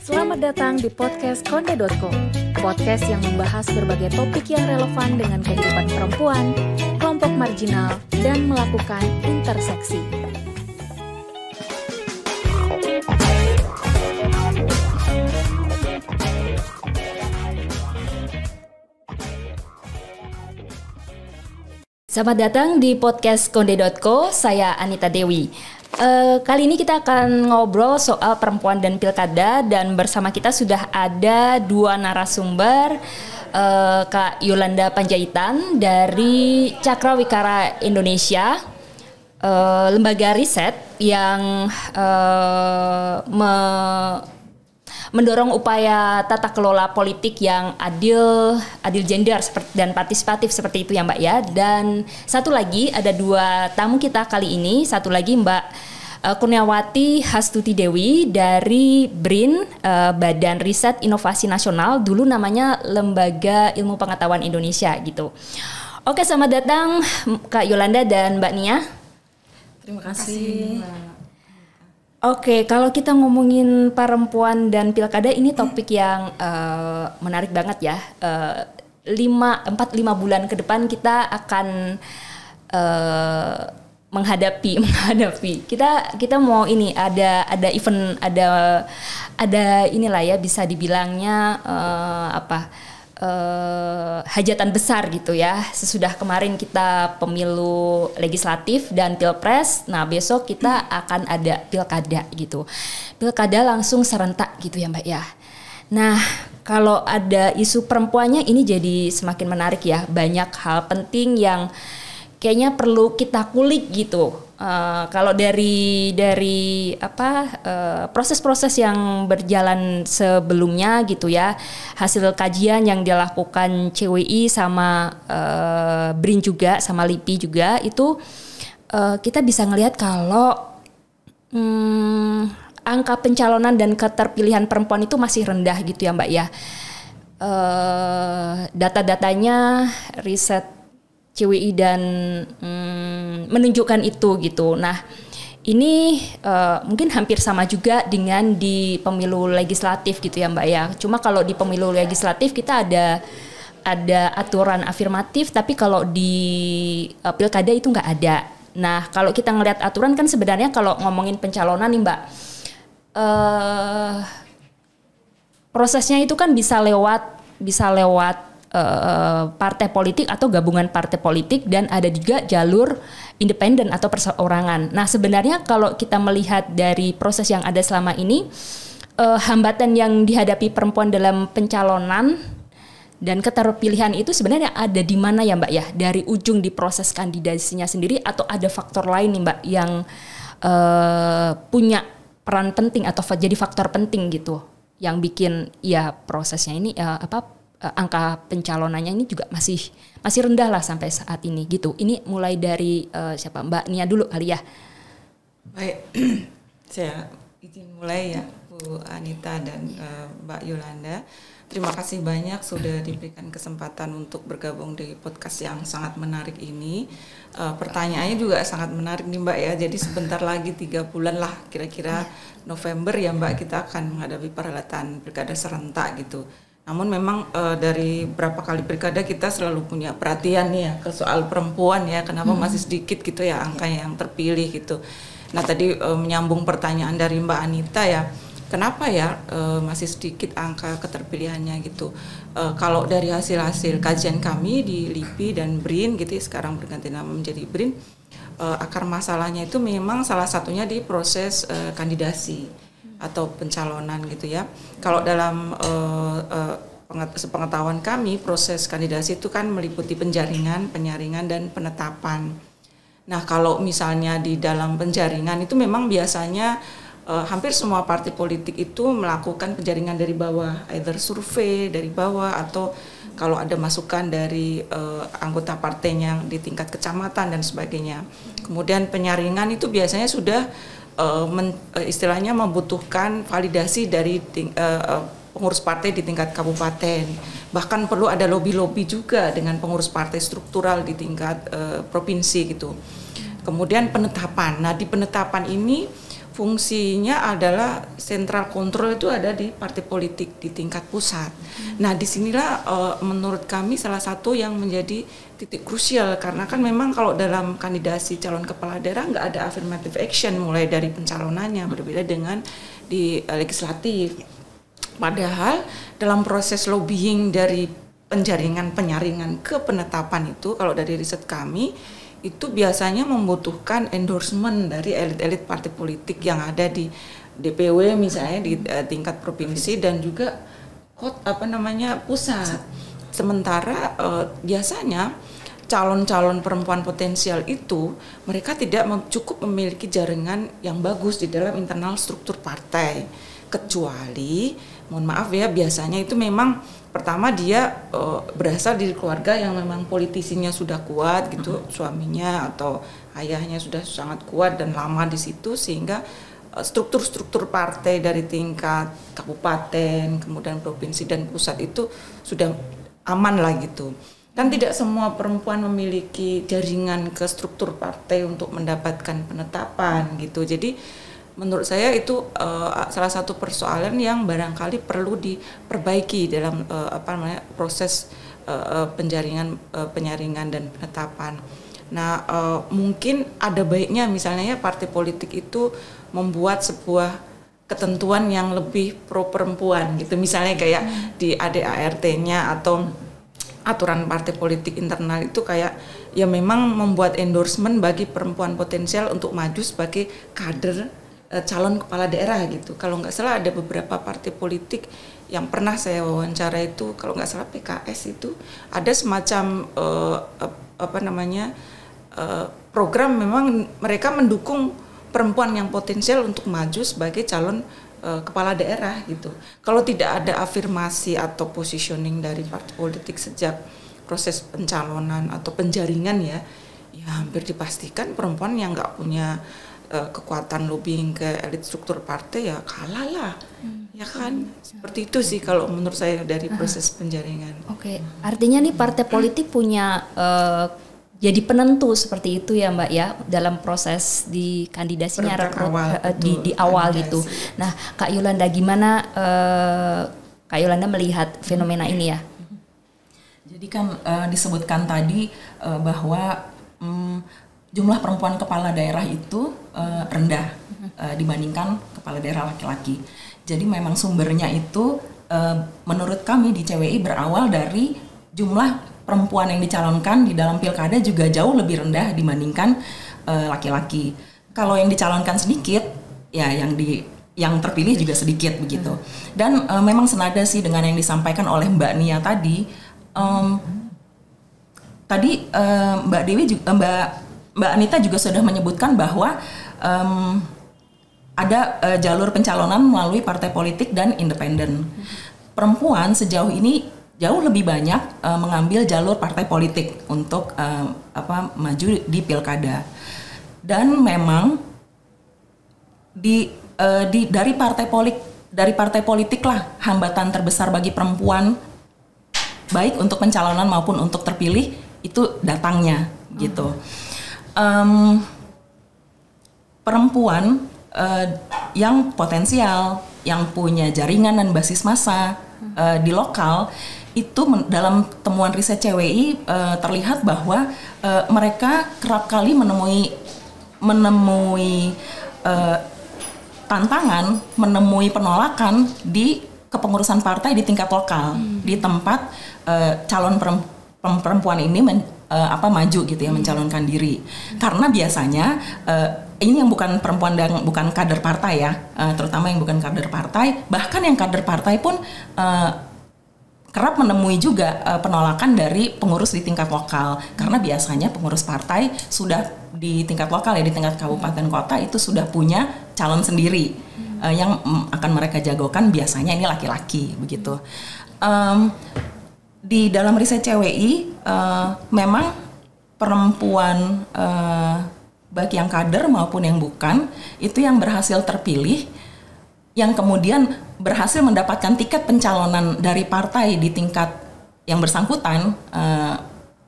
Selamat datang di podcast Konde.co, podcast yang membahas berbagai topik yang relevan dengan kehidupan perempuan, kelompok marginal, dan melakukan interseksi. Selamat datang di podcast Konde.co, saya Anita Dewi. Kali ini kita akan ngobrol soal perempuan dan pilkada, dan bersama kita sudah ada dua narasumber, Kak Yolanda Panjaitan dari Cakrawikara Indonesia, lembaga riset yang mendorong upaya tata kelola politik yang adil gender dan partisipatif seperti itu ya Mbak ya. Dan satu lagi ada dua tamu kita kali ini, satu lagi Mbak Kurniawati Hastuti Dewi dari BRIN, Badan Riset Inovasi Nasional, dulu namanya Lembaga Ilmu Pengetahuan Indonesia gitu. Oke, selamat datang Kak Yolanda dan Mbak Nia. Terima kasih. Oke, kalau kita ngomongin perempuan dan pilkada, ini topik yang menarik banget ya. 4-5 bulan ke depan kita akan menghadapi. Kita mau ini ada event, ada inilah ya, bisa dibilangnya hajatan besar gitu ya. Sesudah kemarin kita pemilu legislatif dan pilpres, nah besok kita akan ada pilkada gitu. Pilkada langsung serentak gitu ya Mbak ya. Nah kalau ada isu perempuannya ini jadi semakin menarik ya. Banyak hal penting yang kayaknya perlu kita kulik gitu. Kalau dari proses-proses yang berjalan sebelumnya gitu ya, hasil kajian yang dilakukan CWI sama BRIN juga, sama LIPI juga, itu kita bisa ngelihat kalau angka pencalonan dan keterpilihan perempuan itu masih rendah gitu ya Mbak ya. Data-datanya riset CWI dan menunjukkan itu gitu. Nah ini mungkin hampir sama juga dengan di pemilu legislatif gitu ya Mbak ya. Cuma kalau di pemilu legislatif kita ada aturan afirmatif, tapi kalau di pilkada itu nggak ada. Nah kalau kita ngelihat aturan kan sebenarnya kalau ngomongin pencalonan nih Mbak, prosesnya itu kan bisa lewat partai politik atau gabungan partai politik, dan ada juga jalur independen atau perseorangan. Nah sebenarnya kalau kita melihat dari proses yang ada selama ini, hambatan yang dihadapi perempuan dalam pencalonan dan keterpilihan itu sebenarnya ada di mana ya Mbak ya? Dari ujung di proses kandidasinya sendiri, atau ada faktor lain nih Mbak yang punya peran penting atau jadi faktor penting gitu yang bikin ya prosesnya ini angka pencalonannya ini juga masih rendah lah sampai saat ini gitu. Ini mulai dari siapa, Mbak Nia dulu kali ya. Baik, saya izin mulai ya Bu Anita dan Mbak Yolanda. Terima kasih banyak sudah diberikan kesempatan untuk bergabung di podcast yang sangat menarik ini. Pertanyaannya juga sangat menarik nih Mbak ya. Jadi sebentar lagi 3 bulan lah kira-kira November ya Mbak, kita akan menghadapi perhelatan pilkada serentak gitu. Namun memang dari berapa kali pilkada kita selalu punya perhatian nih ya ke soal perempuan ya, kenapa masih sedikit gitu ya angka yang terpilih gitu. Nah tadi menyambung pertanyaan dari Mbak Anita ya, kenapa ya masih sedikit angka keterpilihannya gitu. Kalau dari hasil kajian kami di LIPI dan BRIN gitu ya, sekarang berganti nama menjadi BRIN, akar masalahnya itu memang salah satunya di proses kandidasi atau pencalonan gitu ya. Kalau dalam sepengetahuan kami, proses kandidasi itu kan meliputi penjaringan, penyaringan, dan penetapan. Nah kalau misalnya di dalam penjaringan itu memang biasanya hampir semua partai politik itu melakukan penjaringan dari bawah, either survei dari bawah atau kalau ada masukan dari anggota partainya di tingkat kecamatan dan sebagainya. Kemudian penyaringan itu biasanya sudah istilahnya membutuhkan validasi dari pengurus partai di tingkat kabupaten. Bahkan perlu ada lobby-lobby juga dengan pengurus partai struktural di tingkat provinsi gitu. Kemudian penetapan. Nah, di penetapan ini fungsinya adalah sentral kontrol itu ada di partai politik di tingkat pusat. Nah, disinilah menurut kami salah satu yang menjadi titik krusial, karena kan memang kalau dalam kandidasi calon kepala daerah nggak ada affirmative action mulai dari pencalonannya, berbeda dengan di legislatif. Padahal dalam proses lobbying dari penyaringan ke penetapan itu, kalau dari riset kami itu biasanya membutuhkan endorsement dari elit-elit partai politik yang ada di DPW misalnya di tingkat provinsi dan juga pusat. Sementara biasanya calon-calon perempuan potensial itu mereka tidak cukup memiliki jaringan yang bagus di dalam internal struktur partai, kecuali mohon maaf ya, biasanya itu memang pertama dia berasal dari keluarga yang memang politisinya sudah kuat gitu, suaminya atau ayahnya sudah sangat kuat dan lama di situ, sehingga struktur-struktur partai dari tingkat kabupaten, kemudian provinsi dan pusat itu sudah aman lah gitu. Kan tidak semua perempuan memiliki jaringan ke struktur partai untuk mendapatkan penetapan gitu. Jadi menurut saya itu salah satu persoalan yang barangkali perlu diperbaiki dalam proses penyaringan dan penetapan. Nah, mungkin ada baiknya misalnya ya partai politik itu membuat sebuah ketentuan yang lebih pro perempuan gitu. Misalnya kayak di ADART-nya atau aturan partai politik internal itu kayak ya memang membuat endorsement bagi perempuan potensial untuk maju sebagai kader calon kepala daerah gitu. Kalau nggak salah ada beberapa partai politik yang pernah saya wawancara itu, kalau nggak salah PKS itu ada semacam program memang mereka mendukung perempuan yang potensial untuk maju sebagai calon kepala daerah gitu. Kalau tidak ada afirmasi atau positioning dari partai politik sejak proses pencalonan atau penjaringan ya hampir dipastikan perempuan yang nggak punya kekuatan lobbying ke elit struktur partai ya kalah lah, ya kan? Seperti itu sih kalau menurut saya dari proses penjaringan. Oke, artinya nih partai politik punya jadi penentu seperti itu ya Mbak ya dalam proses di kandidasinya di awal gitu. Nah, Kak Yolanda gimana Kak Yolanda melihat fenomena ini ya? Jadi kan disebutkan tadi bahwa jumlah perempuan kepala daerah itu rendah dibandingkan kepala daerah laki-laki. Jadi memang sumbernya itu menurut kami di CWI berawal dari jumlah perempuan yang dicalonkan di dalam pilkada juga jauh lebih rendah dibandingkan laki-laki. Kalau yang dicalonkan sedikit, ya yang terpilih juga sedikit begitu. Dan memang senada sih dengan yang disampaikan oleh Mbak Nia tadi. Mbak Dewi juga Mbak Anita juga sudah menyebutkan bahwa ada jalur pencalonan melalui partai politik dan independen. Perempuan sejauh ini jauh lebih banyak mengambil jalur partai politik untuk maju di pilkada. Dan memang dari partai politik lah hambatan terbesar bagi perempuan baik untuk pencalonan maupun untuk terpilih itu datangnya gitu. Perempuan yang potensial, yang punya jaringan dan basis massa di lokal itu dalam temuan riset CWI terlihat bahwa mereka kerap kali menemui tantangan, menemui penolakan di kepengurusan partai di tingkat lokal, di tempat calon perempuan ini maju gitu ya, mencalonkan diri. Karena biasanya ini yang bukan perempuan dan bukan kader partai ya, terutama yang bukan kader partai, bahkan yang kader partai pun kerap menemui juga penolakan dari pengurus di tingkat lokal, karena biasanya pengurus partai sudah di tingkat lokal ya, di tingkat kabupaten kota itu sudah punya calon sendiri yang akan mereka jagokan, biasanya ini laki-laki begitu. Di dalam riset CWI memang perempuan baik yang kader maupun yang bukan itu yang berhasil terpilih, yang kemudian berhasil mendapatkan tiket pencalonan dari partai di tingkat yang bersangkutan,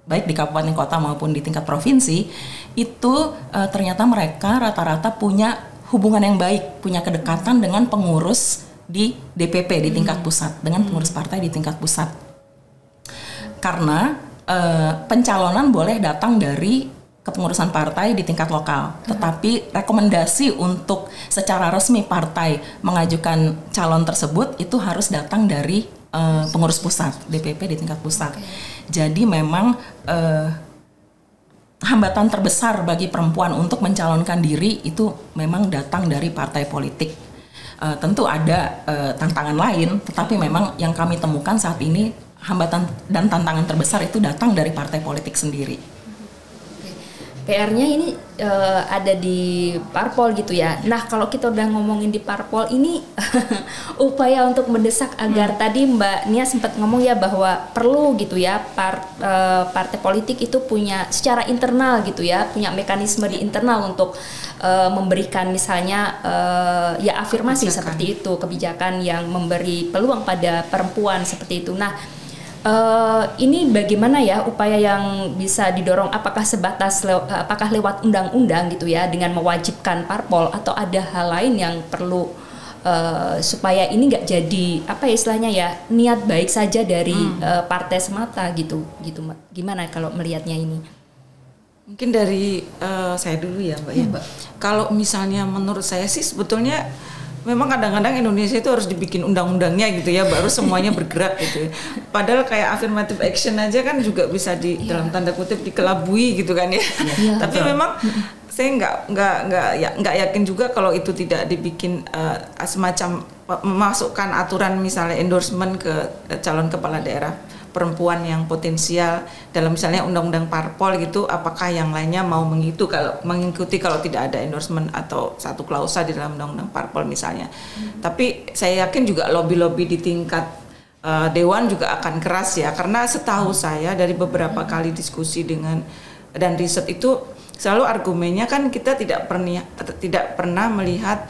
baik di kabupaten kota maupun di tingkat provinsi, itu ternyata mereka rata-rata punya hubungan yang baik, punya kedekatan dengan pengurus di DPP di tingkat pusat, dengan pengurus partai di tingkat pusat. Karena pencalonan boleh datang dari kepengurusan partai di tingkat lokal, tetapi rekomendasi untuk secara resmi partai mengajukan calon tersebut itu harus datang dari pengurus pusat, DPP di tingkat pusat. Jadi memang hambatan terbesar bagi perempuan untuk mencalonkan diri itu memang datang dari partai politik. Tentu ada tantangan lain, tetapi memang yang kami temukan saat ini hambatan dan tantangan terbesar itu datang dari partai politik sendiri. PR-nya ini ada di parpol gitu ya. Nah, kalau kita udah ngomongin di parpol ini upaya untuk mendesak agar tadi Mbak Nia sempat ngomong ya bahwa perlu gitu ya partai politik itu punya secara internal gitu ya, punya mekanisme di internal untuk memberikan misalnya ya afirmasi kebijakan seperti itu, kebijakan yang memberi peluang pada perempuan seperti itu. Nah, ini bagaimana ya upaya yang bisa didorong, apakah sebatas apakah lewat undang-undang gitu ya dengan mewajibkan parpol, atau ada hal lain yang perlu supaya ini nggak jadi apa ya istilahnya ya niat baik saja dari partai semata gitu Mbak. Gimana kalau melihatnya ini? Mungkin dari saya dulu ya Mbak ya. Kalau misalnya menurut saya sih sebetulnya memang kadang-kadang Indonesia itu harus dibikin undang-undangnya gitu ya, baru semuanya bergerak gitu ya. Padahal kayak affirmative action aja kan juga bisa dalam tanda kutip dikelabui gitu kan ya. Tapi memang saya nggak yakin juga kalau itu tidak dibikin semacam memasukkan aturan misalnya endorsement ke calon kepala daerah perempuan yang potensial dalam misalnya undang-undang parpol gitu, apakah yang lainnya mau mengikuti kalau tidak ada endorsement atau satu klausa di dalam undang-undang parpol misalnya. Tapi saya yakin juga lobby-lobby di tingkat dewan juga akan keras ya, karena setahu saya dari beberapa kali diskusi dan riset itu selalu argumennya kan kita tidak pernah melihat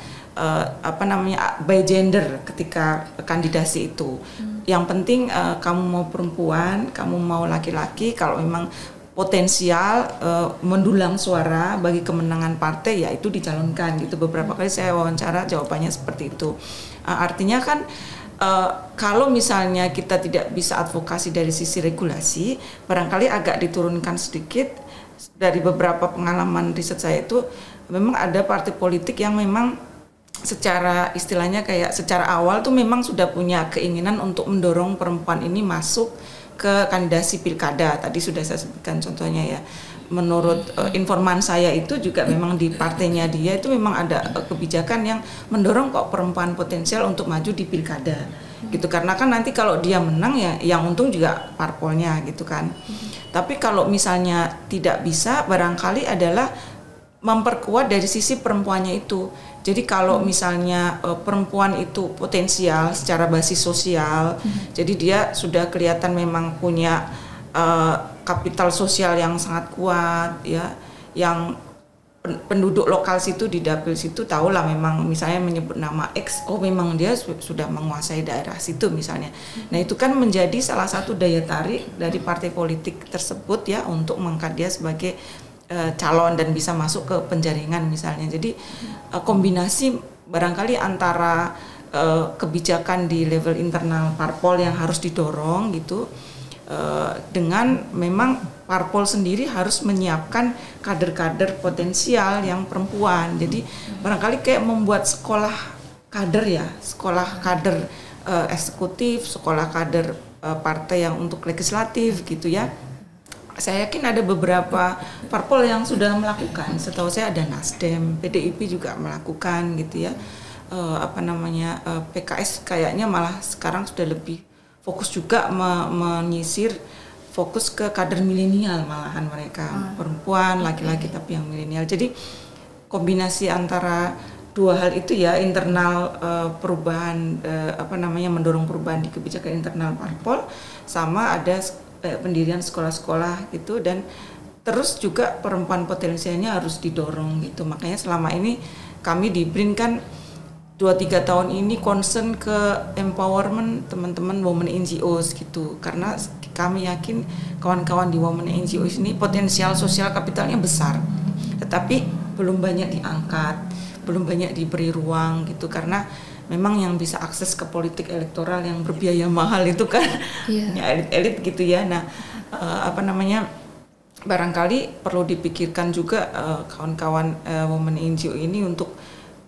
by gender ketika kandidasi itu. Yang penting kamu mau perempuan, kamu mau laki-laki, kalau memang potensial mendulang suara bagi kemenangan partai ya itu dicalonkan gitu. Beberapa kali saya wawancara jawabannya seperti itu. Artinya kan kalau misalnya kita tidak bisa advokasi dari sisi regulasi, barangkali agak diturunkan sedikit. Dari beberapa pengalaman riset saya itu memang ada partai politik yang memang secara istilahnya kayak secara awal tuh memang sudah punya keinginan untuk mendorong perempuan ini masuk ke kandidasi pilkada. Tadi sudah saya sebutkan contohnya ya. Menurut informan saya itu juga memang di partainya dia itu memang ada kebijakan yang mendorong kok perempuan potensial untuk maju di pilkada gitu, karena kan nanti kalau dia menang ya yang untung juga parpolnya gitu kan. Tapi kalau misalnya tidak bisa, barangkali adalah memperkuat dari sisi perempuannya itu. Jadi kalau misalnya perempuan itu potensial secara basis sosial, jadi dia sudah kelihatan memang punya kapital sosial yang sangat kuat ya, yang penduduk lokal situ di dapil situ tahulah memang misalnya menyebut nama X, oh memang dia sudah menguasai daerah situ misalnya. Nah itu kan menjadi salah satu daya tarik dari partai politik tersebut ya untuk mengangkat dia sebagai calon dan bisa masuk ke penjaringan misalnya. Jadi kombinasi barangkali antara kebijakan di level internal parpol yang harus didorong gitu, dengan memang parpol sendiri harus menyiapkan kader-kader potensial yang perempuan. Jadi barangkali kayak membuat sekolah kader ya, sekolah kader eksekutif, sekolah kader partai yang untuk legislatif gitu ya. Saya yakin ada beberapa parpol yang sudah melakukan. Setahu saya ada Nasdem, PDIP juga melakukan gitu ya. PKS kayaknya malah sekarang sudah lebih fokus juga menyisir fokus ke kader milenial, malahan mereka perempuan, laki-laki tapi yang milenial. Jadi kombinasi antara dua hal itu ya, internal perubahan mendorong perubahan di kebijakan internal parpol, sama ada pendirian sekolah-sekolah gitu, dan terus juga perempuan potensialnya harus didorong gitu. Makanya selama ini kami di BRIN kan 2-3 tahun ini concern ke empowerment teman-teman women NGOs gitu, karena kami yakin kawan-kawan di women NGOs ini potensial sosial kapitalnya besar, tetapi belum banyak diangkat, belum banyak diberi ruang gitu, karena memang yang bisa akses ke politik elektoral yang berbiaya mahal itu kan ya elit-elit gitu ya. Nah, barangkali perlu dipikirkan juga kawan-kawan Women NGO ini untuk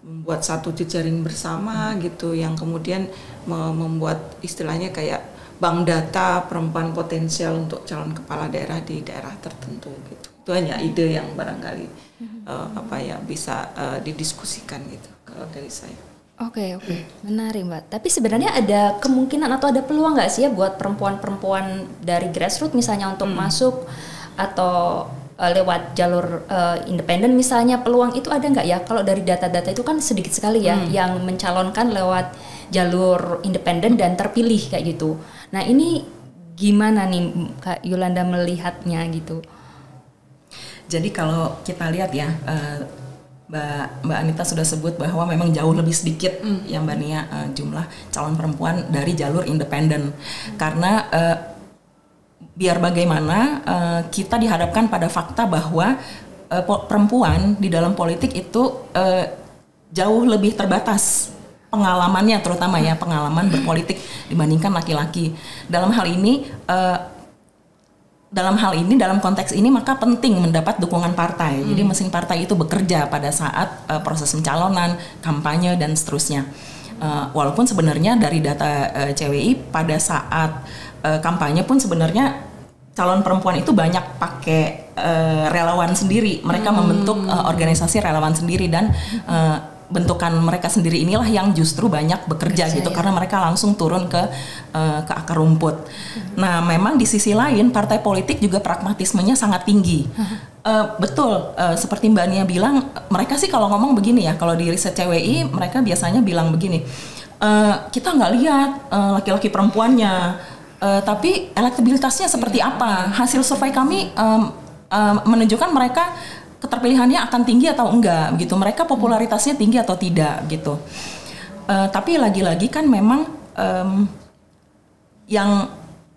membuat satu jejaring bersama gitu, yang kemudian membuat istilahnya kayak bank data perempuan potensial untuk calon kepala daerah di daerah tertentu gitu. Itu hanya ide yang barangkali bisa didiskusikan gitu kalau dari saya. Oke, menarik Mbak. Tapi sebenarnya ada kemungkinan atau ada peluang nggak sih ya buat perempuan-perempuan dari grassroots misalnya untuk masuk atau lewat jalur independen misalnya, peluang itu ada nggak ya? Kalau dari data-data itu kan sedikit sekali ya yang mencalonkan lewat jalur independen dan terpilih kayak gitu. Nah ini gimana nih Kak Yolanda melihatnya gitu? Jadi kalau kita lihat ya, Mbak Anita sudah sebut bahwa memang jauh lebih sedikit ya Mbak Nia jumlah calon perempuan dari jalur independen. Karena biar bagaimana kita dihadapkan pada fakta bahwa perempuan di dalam politik itu jauh lebih terbatas pengalamannya, terutama ya pengalaman berpolitik dibandingkan laki-laki. Dalam hal ini dalam konteks ini maka penting mendapat dukungan partai. Jadi mesin partai itu bekerja pada saat proses pencalonan, kampanye dan seterusnya. Walaupun sebenarnya dari data CWI pada saat kampanye pun sebenarnya calon perempuan itu banyak pakai relawan sendiri. Mereka membentuk organisasi relawan sendiri dan bentukan mereka sendiri inilah yang justru banyak bekerja gitu karena mereka langsung turun ke akar rumput. Nah, memang di sisi lain partai politik juga pragmatismenya sangat tinggi. Betul, seperti Mbak Nia bilang, mereka sih kalau ngomong begini ya, kalau di riset CWI mereka biasanya bilang begini, kita nggak lihat laki-laki perempuannya, tapi elektabilitasnya seperti apa. Hasil survei kami menunjukkan mereka keterpilihannya akan tinggi atau enggak begitu, mereka popularitasnya tinggi atau tidak gitu. Tapi lagi-lagi kan memang yang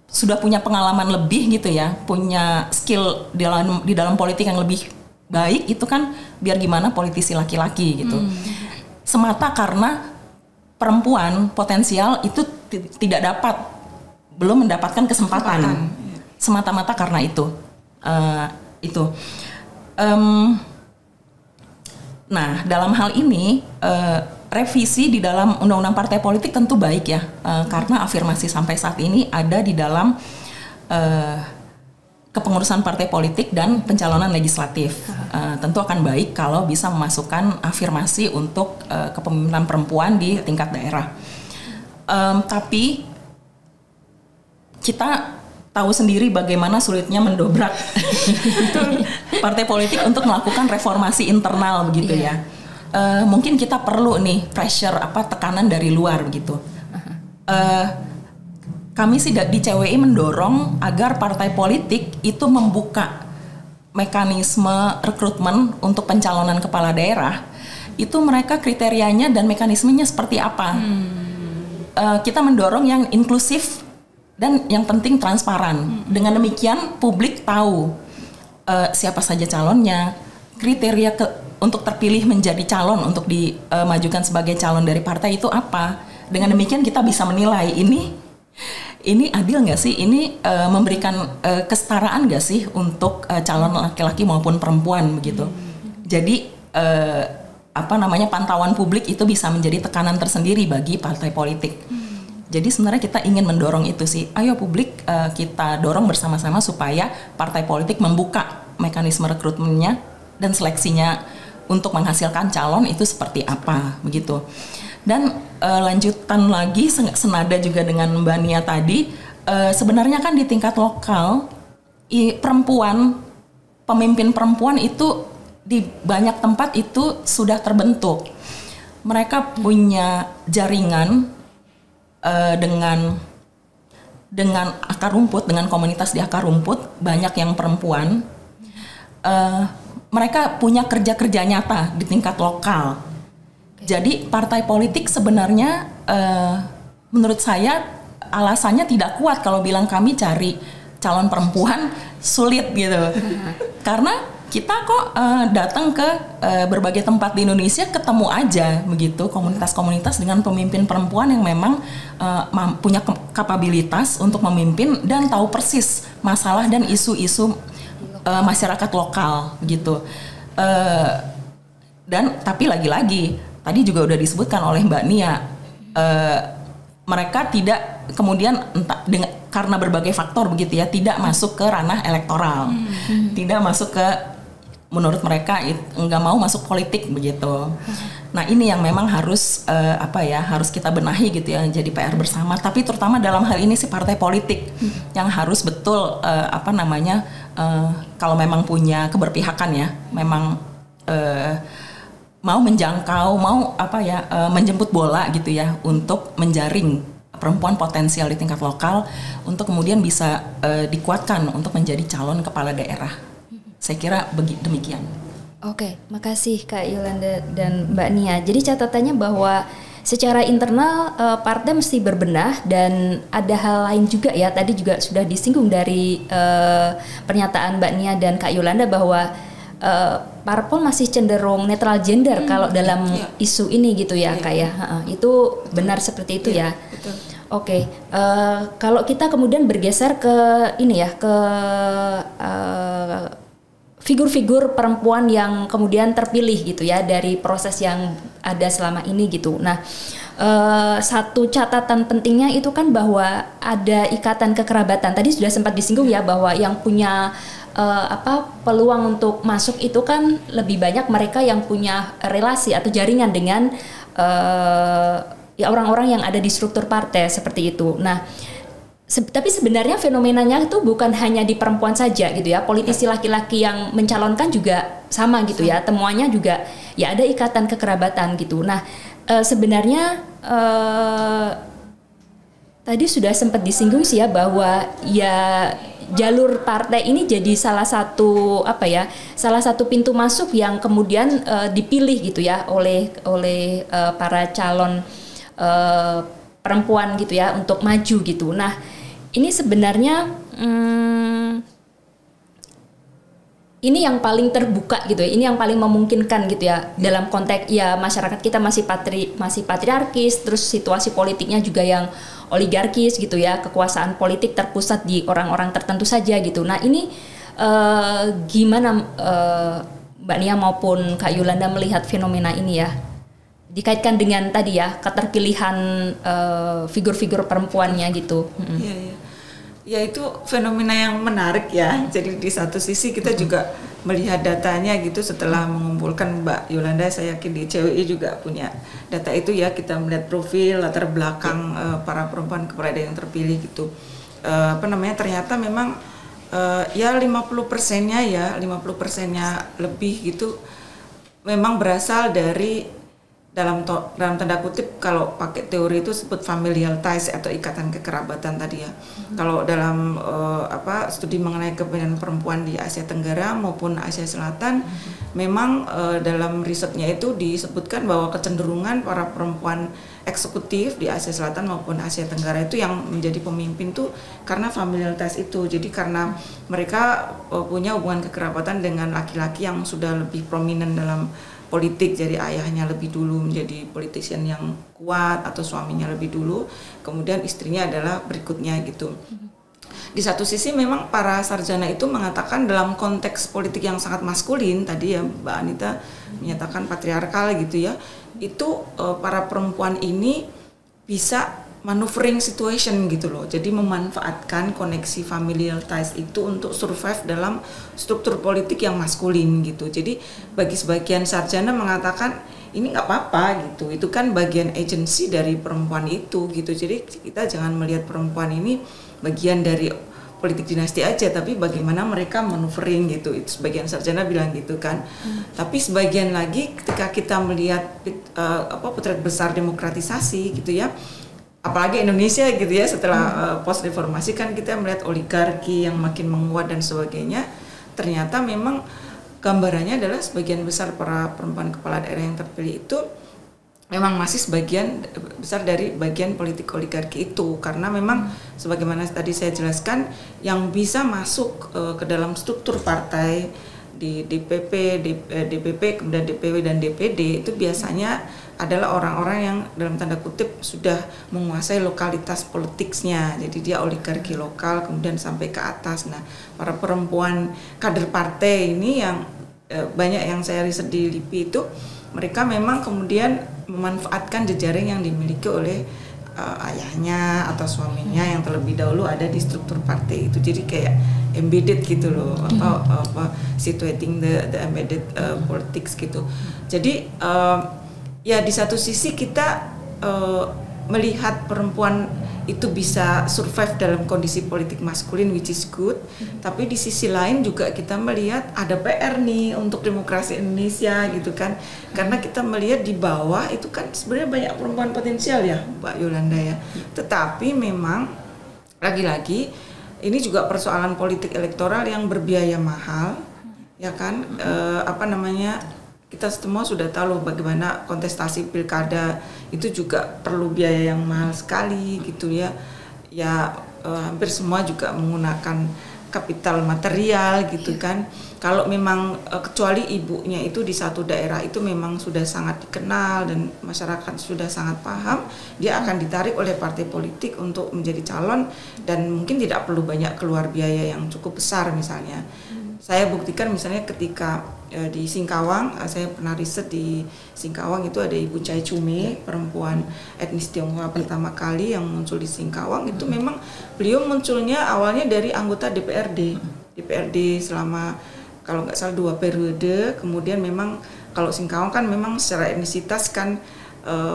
sudah punya pengalaman lebih gitu ya, punya skill di dalam politik yang lebih baik itu kan biar gimana politisi laki-laki gitu. Semata karena perempuan potensial itu belum mendapatkan kesempatan. Semata-mata karena itu. Nah, dalam hal ini revisi di dalam undang-undang partai politik tentu baik ya, karena afirmasi sampai saat ini ada di dalam kepengurusan partai politik dan pencalonan legislatif. Tentu akan baik kalau bisa memasukkan afirmasi untuk kepemimpinan perempuan di tingkat daerah. Tapi kita tahu sendiri bagaimana sulitnya mendobrak partai politik untuk melakukan reformasi internal begitu ya. Mungkin kita perlu nih pressure tekanan dari luar begitu. Kami sih di CWI mendorong agar partai politik itu membuka mekanisme rekrutmen untuk pencalonan kepala daerah. Itu mereka kriterianya dan mekanismenya seperti apa. Kita mendorong yang inklusif dan yang penting transparan. Dengan demikian publik tahu siapa saja calonnya, kriteria untuk terpilih menjadi calon untuk dimajukan sebagai calon dari partai itu apa. Dengan demikian kita bisa menilai ini adil nggak sih, ini memberikan kesetaraan nggak sih untuk calon laki-laki maupun perempuan begitu. Jadi pantauan publik itu bisa menjadi tekanan tersendiri bagi partai politik. Jadi sebenarnya kita ingin mendorong itu sih. Ayo publik kita dorong bersama-sama supaya partai politik membuka mekanisme rekrutmennya dan seleksinya untuk menghasilkan calon itu seperti apa begitu. Dan lanjutan lagi senada juga dengan Mbak Nia tadi, sebenarnya kan di tingkat lokal pemimpin perempuan itu di banyak tempat itu sudah terbentuk. Mereka punya jaringan dengan akar rumput, dengan komunitas di akar rumput, banyak yang perempuan. Mereka punya kerja-kerja nyata di tingkat lokal. Jadi partai politik sebenarnya menurut saya alasannya tidak kuat kalau bilang kami cari calon perempuan sulit gitu. Karena kita kok datang ke berbagai tempat di Indonesia, ketemu aja begitu komunitas-komunitas dengan pemimpin perempuan yang memang punya kapabilitas untuk memimpin dan tahu persis masalah dan isu-isu masyarakat lokal gitu. Dan tapi lagi-lagi tadi juga udah disebutkan oleh Mbak Nia, mereka tidak kemudian karena berbagai faktor begitu ya, tidak masuk ke ranah elektoral, tidak masuk ke, menurut mereka nggak mau masuk politik begitu. Nah ini yang memang harus harus kita benahi gitu ya, jadi PR bersama. Tapi terutama dalam hal ini sih partai politik yang harus betul kalau memang punya keberpihakan ya, memang mau menjangkau, menjemput bola gitu ya, untuk menjaring perempuan potensial di tingkat lokal untuk kemudian bisa dikuatkan untuk menjadi calon kepala daerah. Saya kira demikian. Oke, makasih Kak Yolanda dan Mbak Nia. Jadi catatannya bahwa secara internal partai mesti berbenah, dan ada hal lain juga ya, tadi juga sudah disinggung dari pernyataan Mbak Nia dan Kak Yolanda bahwa parpol masih cenderung netral gender kalau dalam isu ini gitu ya Kak ya. Itu benar seperti itu ya. Betul. Oke, kalau kita kemudian bergeser ke ini ya, ke figur-figur perempuan yang kemudian terpilih gitu ya dari proses yang ada selama ini gitu. Nah, satu catatan pentingnya itu kan bahwa ada ikatan kekerabatan. Tadi sudah sempat disinggung ya bahwa yang punya peluang untuk masuk itu kan lebih banyak mereka yang punya relasi atau jaringan dengan orang-orang yang ada di struktur partai seperti itu. Nah, tapi sebenarnya fenomenanya itu bukan hanya di perempuan saja gitu ya. Politisi laki-laki yang mencalonkan juga sama gitu ya. Temuannya juga ya ada ikatan kekerabatan gitu. Nah, sebenarnya tadi sudah sempat disinggung sih ya bahwa ya jalur partai ini jadi salah satu pintu masuk yang kemudian dipilih gitu ya oleh para calon perempuan gitu ya untuk maju gitu. Nah, ini sebenarnya ini yang paling terbuka gitu ya, ini yang paling memungkinkan gitu ya dalam konteks ya masyarakat kita masih patriarkis, terus situasi politiknya juga yang oligarkis gitu ya, kekuasaan politik terpusat di orang-orang tertentu saja gitu. Nah ini gimana Mbak Nia maupun Kak Yolanda melihat fenomena ini ya, dikaitkan dengan tadi ya keterpilihan figur-figur perempuannya gitu. Ya itu fenomena yang menarik ya. Jadi di satu sisi kita juga melihat datanya gitu, setelah mengumpulkan Mbak Yolanda, saya yakin di CWI juga punya data itu ya, kita melihat profil latar belakang para perempuan kepala daerah yang terpilih gitu. Ternyata memang ya 50%-nya ya, 50%-nya lebih gitu memang berasal dari dalam tanda kutip, kalau pakai teori itu sebut familial ties atau ikatan kekerabatan tadi ya. Kalau dalam studi mengenai kepemimpinan perempuan di Asia Tenggara maupun Asia Selatan, memang dalam risetnya itu disebutkan bahwa kecenderungan para perempuan eksekutif di Asia Selatan maupun Asia Tenggara itu yang menjadi pemimpin tuh karena familial ties itu. Jadi karena mereka punya hubungan kekerabatan dengan laki-laki yang sudah lebih prominent dalam politik, jadi ayahnya lebih dulu menjadi politician yang kuat atau suaminya lebih dulu, kemudian istrinya adalah berikutnya gitu. Di satu sisi memang para sarjana itu mengatakan dalam konteks politik yang sangat maskulin, tadi ya Mbak Anita menyatakan patriarkal gitu ya, itu para perempuan ini bisa maneuvering situation gitu loh, jadi memanfaatkan koneksi familial ties itu untuk survive dalam struktur politik yang maskulin gitu. Jadi bagi sebagian sarjana mengatakan ini nggak apa-apa gitu, itu kan bagian agensi dari perempuan itu gitu. Jadi kita jangan melihat perempuan ini bagian dari politik dinasti aja, tapi bagaimana mereka maneuvering gitu. Itu sebagian sarjana bilang gitu kan. Tapi sebagian lagi ketika kita melihat potret besar demokratisasi gitu ya, apalagi Indonesia gitu ya, setelah post reformasi kan kita melihat oligarki yang makin menguat dan sebagainya. Ternyata memang gambarannya adalah sebagian besar para perempuan kepala daerah yang terpilih itu memang masih sebagian besar dari bagian politik oligarki itu, karena memang sebagaimana tadi saya jelaskan, yang bisa masuk ke dalam struktur partai di DPP, DPP, kemudian DPW dan DPD itu biasanya adalah orang-orang yang dalam tanda kutip sudah menguasai lokalitas politiknya. Jadi dia oligarki lokal kemudian sampai ke atas. Nah, para perempuan kader partai ini yang banyak yang saya riset di LIPI itu mereka memang kemudian memanfaatkan jejaring yang dimiliki oleh ayahnya atau suaminya yang terlebih dahulu ada di struktur partai itu. Jadi kayak embedded gitu loh, situating the embedded politics gitu. Jadi ya di satu sisi kita melihat perempuan itu bisa survive dalam kondisi politik maskulin, which is good. Tapi di sisi lain juga kita melihat ada PR nih untuk demokrasi Indonesia gitu kan. Karena kita melihat di bawah itu kan sebenarnya banyak perempuan potensial ya, Mbak Yolanda ya. Tetapi memang lagi-lagi ini juga persoalan politik elektoral yang berbiaya mahal, ya kan? Kita semua sudah tahu bagaimana kontestasi pilkada itu juga perlu biaya yang mahal sekali gitu ya. Ya hampir semua juga menggunakan kapital material gitu kan. Kalau memang kecuali ibunya itu di satu daerah itu memang sudah sangat dikenal dan masyarakat sudah sangat paham, dia akan ditarik oleh partai politik untuk menjadi calon dan mungkin tidak perlu banyak keluar biaya yang cukup besar misalnya. Saya buktikan misalnya ketika di Singkawang, saya pernah riset di Singkawang itu ada Ibu Chai Chume, perempuan etnis Tionghoa pertama kali yang muncul di Singkawang. Itu memang beliau munculnya awalnya dari anggota DPRD selama kalau nggak salah 2 periode. Kemudian memang kalau Singkawang kan memang secara etnisitas kan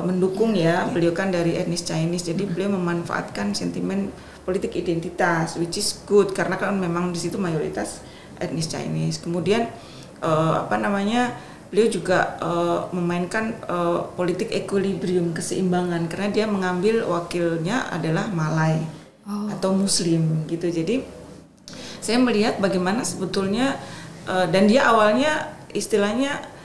mendukung ya, beliau kan dari etnis Chinese, jadi beliau memanfaatkan sentimen politik identitas, which is good karena kan memang di situ mayoritas etnis Chinese. Kemudian beliau juga memainkan politik equilibrium, keseimbangan, karena dia mengambil wakilnya adalah Malay atau Muslim gitu. Jadi saya melihat bagaimana sebetulnya dan dia awalnya istilahnya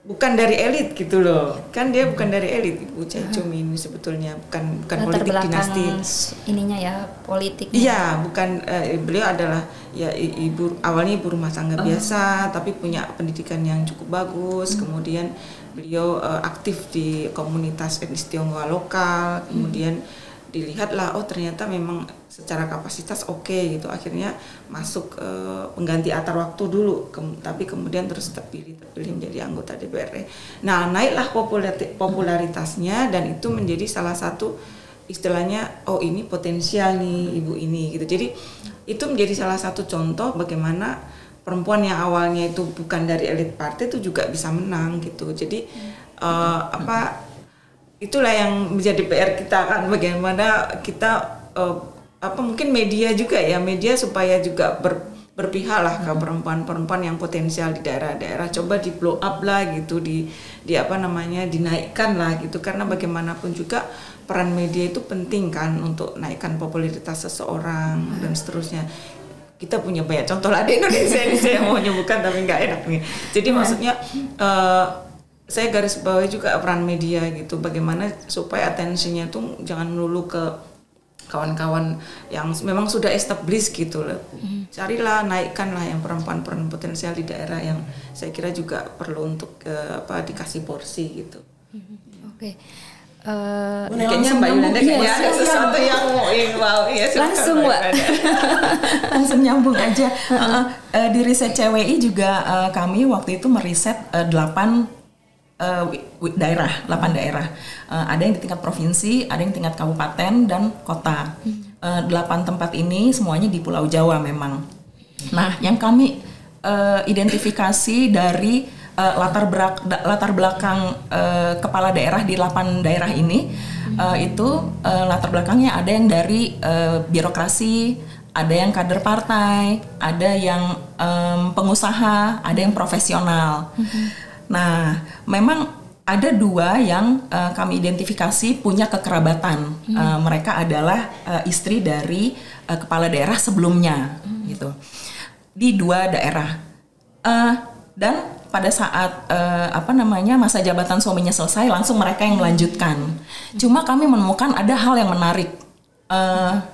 bukan dari elit gitu loh, kan dia bukan dari elit Ibu Chai Chume ini sebetulnya bukan politik dinasti ininya ya, politiknya. Iya, bukan beliau adalah ya awalnya ibu rumah tangga biasa tapi punya pendidikan yang cukup bagus. Kemudian beliau aktif di komunitas etnis Tionghoa lokal. Kemudian dilihatlah ternyata memang secara kapasitas oke gitu, akhirnya masuk pengganti antar waktu dulu tapi kemudian terus terpilih menjadi anggota DPRD. Nah, naiklah popularitasnya dan itu menjadi salah satu istilahnya ini potensial nih ibu ini gitu. Jadi itu menjadi salah satu contoh bagaimana perempuan yang awalnya itu bukan dari elit partai itu juga bisa menang gitu. Jadi itulah yang menjadi PR kita kan, bagaimana kita mungkin media juga ya, media supaya juga berpihak lah ke perempuan-perempuan yang potensial di daerah-daerah, coba di blow up lah gitu, dinaikkan lah gitu, karena bagaimanapun juga peran media itu penting kan untuk naikkan popularitas seseorang dan seterusnya. Kita punya banyak contoh lah di Indonesia ini, saya mau nyebutkan tapi nggak enak nih. Jadi maksudnya saya garis bawahi juga peran media gitu, bagaimana supaya attention-nya tuh jangan melulu ke kawan-kawan yang memang sudah established gitu loh. Carilah, naikkanlah yang perempuan-perempuan potensial di daerah yang saya kira juga perlu untuk dikasih porsi gitu. Oke. Kayaknya Mbak Yolanda kayaknya ada sesuatu yang wow ya, langsung Mbak. Langsung nyambung aja. Di riset CWI juga kami waktu itu meriset 8 daerah. Ada yang di tingkat provinsi, ada yang tingkat kabupaten dan kota. 8 tempat ini semuanya di Pulau Jawa memang. Nah, yang kami identifikasi dari latar belakang kepala daerah di 8 daerah ini, itu latar belakangnya ada yang dari birokrasi, ada yang kader partai, ada yang pengusaha, ada yang profesional. Nah, memang ada 2 yang kami identifikasi punya kekerabatan. Mereka adalah istri dari kepala daerah sebelumnya, gitu. Di 2 daerah. Dan pada saat masa jabatan suaminya selesai, langsung mereka yang melanjutkan. Cuma kami menemukan ada hal yang menarik.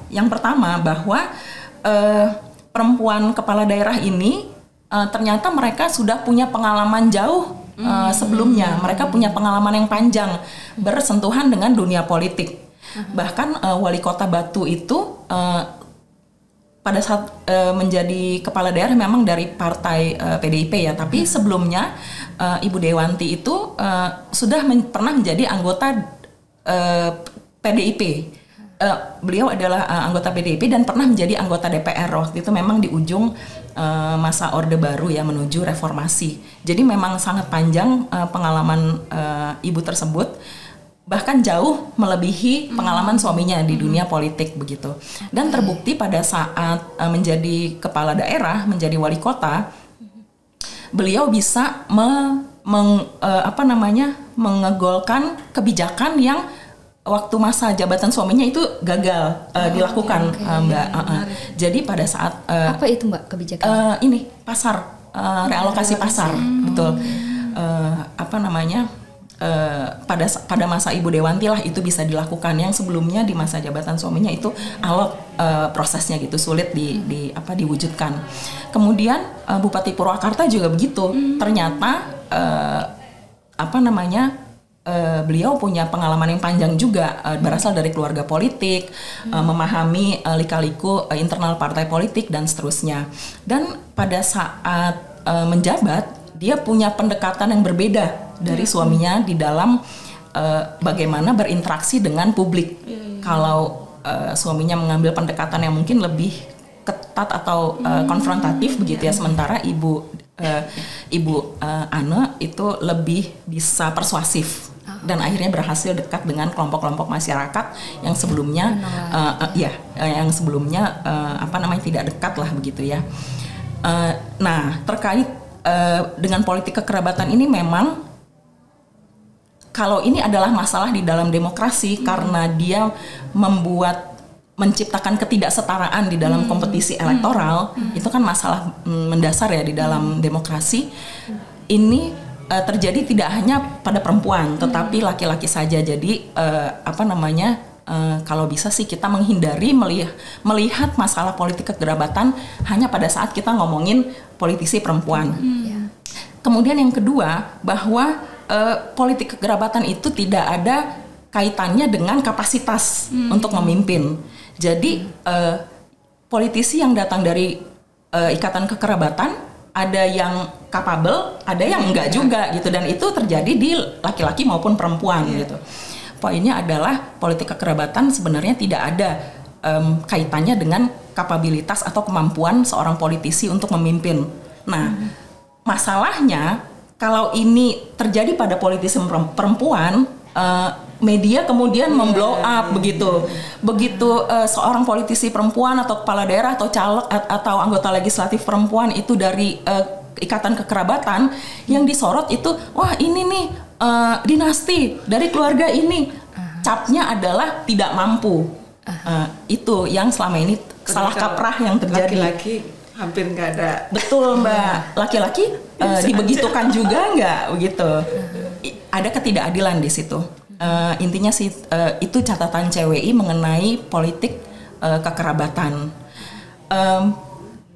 Yang pertama bahwa perempuan kepala daerah ini ternyata mereka sudah punya pengalaman jauh sebelumnya. Mereka punya pengalaman yang panjang bersentuhan dengan dunia politik. Bahkan wali kota Batu itu pada saat menjadi kepala daerah memang dari partai PDIP ya, tapi sebelumnya Ibu Dewanti itu sudah pernah menjadi anggota PDIP. Beliau adalah anggota PDIP dan pernah menjadi anggota DPR waktu itu, memang di ujung masa Orde Baru ya menuju reformasi. Jadi memang sangat panjang pengalaman ibu tersebut, bahkan jauh melebihi pengalaman suaminya di dunia politik begitu. Dan terbukti pada saat menjadi kepala daerah, menjadi wali kota, beliau bisa mengegolkan kebijakan yang waktu masa jabatan suaminya itu gagal dilakukan, Mbak. Jadi pada saat apa itu Mbak kebijakan? Ini pasar, realokasi pasar, betul. Pada masa Ibu Dewanti lah itu bisa dilakukan, yang sebelumnya di masa jabatan suaminya itu alot prosesnya gitu, sulit diwujudkan. Kemudian Bupati Purwakarta juga begitu. Ternyata beliau punya pengalaman yang panjang juga, berasal dari keluarga politik, memahami lika-liku internal partai politik dan seterusnya. Dan pada saat menjabat, dia punya pendekatan yang berbeda dari suaminya di dalam bagaimana berinteraksi dengan publik. Kalau suaminya mengambil pendekatan yang mungkin lebih ketat atau konfrontatif begitu ya, sementara Ibu Ane itu lebih bisa persuasif dan akhirnya berhasil dekat dengan kelompok-kelompok masyarakat yang sebelumnya tidak dekat lah begitu ya. Nah, terkait dengan politik kekerabatan ini, memang kalau ini adalah masalah di dalam demokrasi karena dia menciptakan ketidaksetaraan di dalam kompetisi elektoral, itu kan masalah mendasar ya di dalam demokrasi. Ini terjadi tidak hanya pada perempuan, tetapi laki-laki saja. Jadi kalau bisa sih kita menghindari melihat masalah politik kekerabatan hanya pada saat kita ngomongin politisi perempuan. Kemudian yang kedua, bahwa politik kekerabatan itu tidak ada kaitannya dengan kapasitas untuk memimpin. Jadi politisi yang datang dari ikatan kekerabatan, ada yang capable, ada yang enggak juga gitu, dan itu terjadi di laki-laki maupun perempuan gitu. Poinnya adalah politik kekerabatan sebenarnya tidak ada kaitannya dengan kapabilitas atau kemampuan seorang politisi untuk memimpin. Nah, masalahnya kalau ini terjadi pada politisi perempuan, media kemudian memblow up begitu. Begitu seorang politisi perempuan atau kepala daerah atau caleg atau anggota legislatif perempuan itu dari ikatan kekerabatan, yang disorot itu, wah ini nih dinasti dari keluarga ini. Capnya adalah tidak mampu. Itu yang selama ini salah kaprah yang terjadi. Laki-laki hampir nggak ada. Betul Mbak, laki-laki dibegitukan juga nggak begitu. Ada ketidakadilan di situ. Intinya sih itu catatan CWI mengenai politik kekerabatan.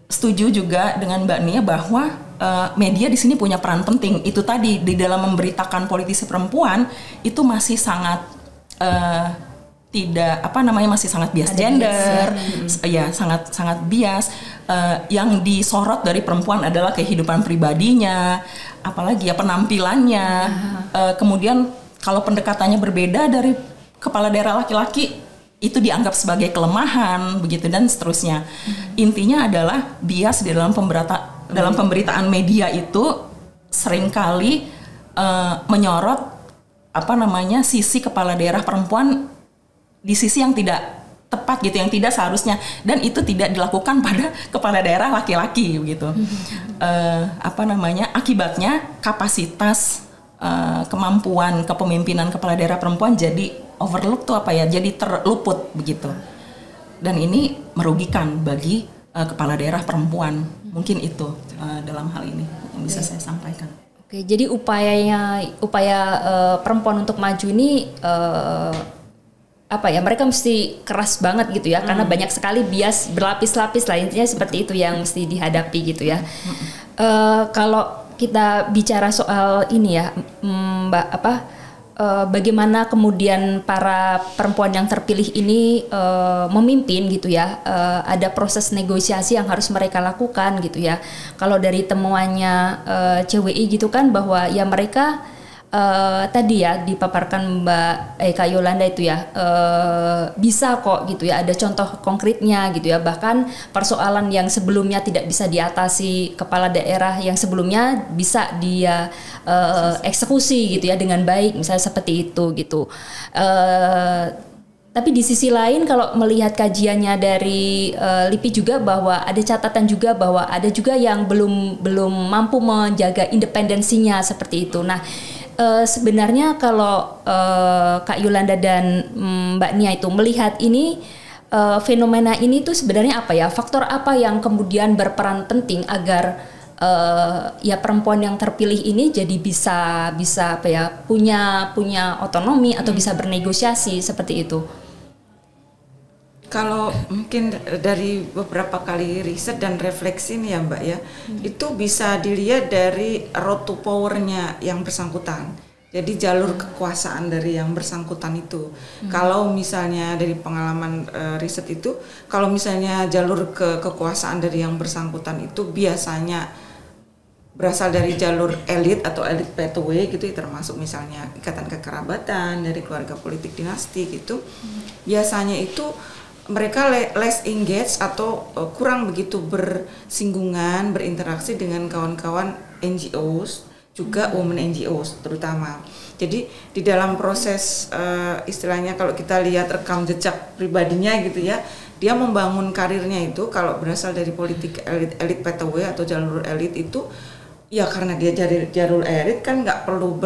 Setuju juga dengan Mbak Nia bahwa media di sini punya peran penting. Itu tadi, di dalam memberitakan politisi perempuan itu masih sangat masih sangat bias gender, ya sangat bias. Yang disorot dari perempuan adalah kehidupan pribadinya, apalagi ya penampilannya. Kemudian kalau pendekatannya berbeda dari kepala daerah laki-laki, itu dianggap sebagai kelemahan begitu dan seterusnya. Intinya adalah bias di dalam pemberitaan media itu seringkali menyorot sisi kepala daerah perempuan di sisi yang tidak tepat gitu, yang tidak seharusnya, dan itu tidak dilakukan pada kepala daerah laki-laki begitu. Akibatnya kapasitas kemampuan kepemimpinan kepala daerah perempuan jadi overlook jadi terluput begitu. Dan ini merugikan bagi kepala daerah perempuan. Mungkin itu dalam hal ini yang bisa saya sampaikan. Oke, jadi upaya perempuan untuk maju ini mereka mesti keras banget gitu ya, karena banyak sekali bias berlapis-lapis lah, intinya seperti itu yang mesti dihadapi gitu ya. Kalau kita bicara soal ini ya, Mbak, bagaimana kemudian para perempuan yang terpilih ini memimpin gitu ya, ada proses negosiasi yang harus mereka lakukan gitu ya. Kalau dari temuannya CWI gitu kan, bahwa ya mereka tadi ya dipaparkan Mbak Eka Yolanda itu ya, bisa kok gitu ya, ada contoh konkretnya gitu ya. Bahkan persoalan yang sebelumnya tidak bisa diatasi kepala daerah yang sebelumnya bisa dia eksekusi gitu ya dengan baik, misalnya seperti itu gitu. Tapi di sisi lain kalau melihat kajiannya dari LIPI juga, bahwa ada catatan juga bahwa ada juga yang belum mampu menjaga independensinya seperti itu. Nah, sebenarnya kalau Kak Yolanda dan Mbak Nia itu melihat ini, fenomena ini tuh sebenarnya apa ya? Faktor apa yang kemudian berperan penting agar ya perempuan yang terpilih ini jadi bisa apa ya, punya otonomi atau bisa bernegosiasi seperti itu? Kalau mungkin dari beberapa kali riset dan refleksi nih ya Mbak ya, itu bisa dilihat dari road to power-nya yang bersangkutan. Jadi jalur kekuasaan dari yang bersangkutan itu. Kalau misalnya dari pengalaman riset itu, kalau misalnya jalur kekuasaan dari yang bersangkutan itu biasanya berasal dari jalur elit atau elit pathway gitu, termasuk misalnya ikatan kekerabatan dari keluarga politik dinasti gitu. Biasanya itu mereka less engaged atau kurang begitu bersinggungan, berinteraksi dengan kawan-kawan NGOs, juga women NGOs terutama. Jadi di dalam proses istilahnya kalau kita lihat rekam jejak pribadinya gitu ya, dia membangun karirnya itu kalau berasal dari politik elit pathway atau jalur elit itu ya karena dia jalur elit kan nggak perlu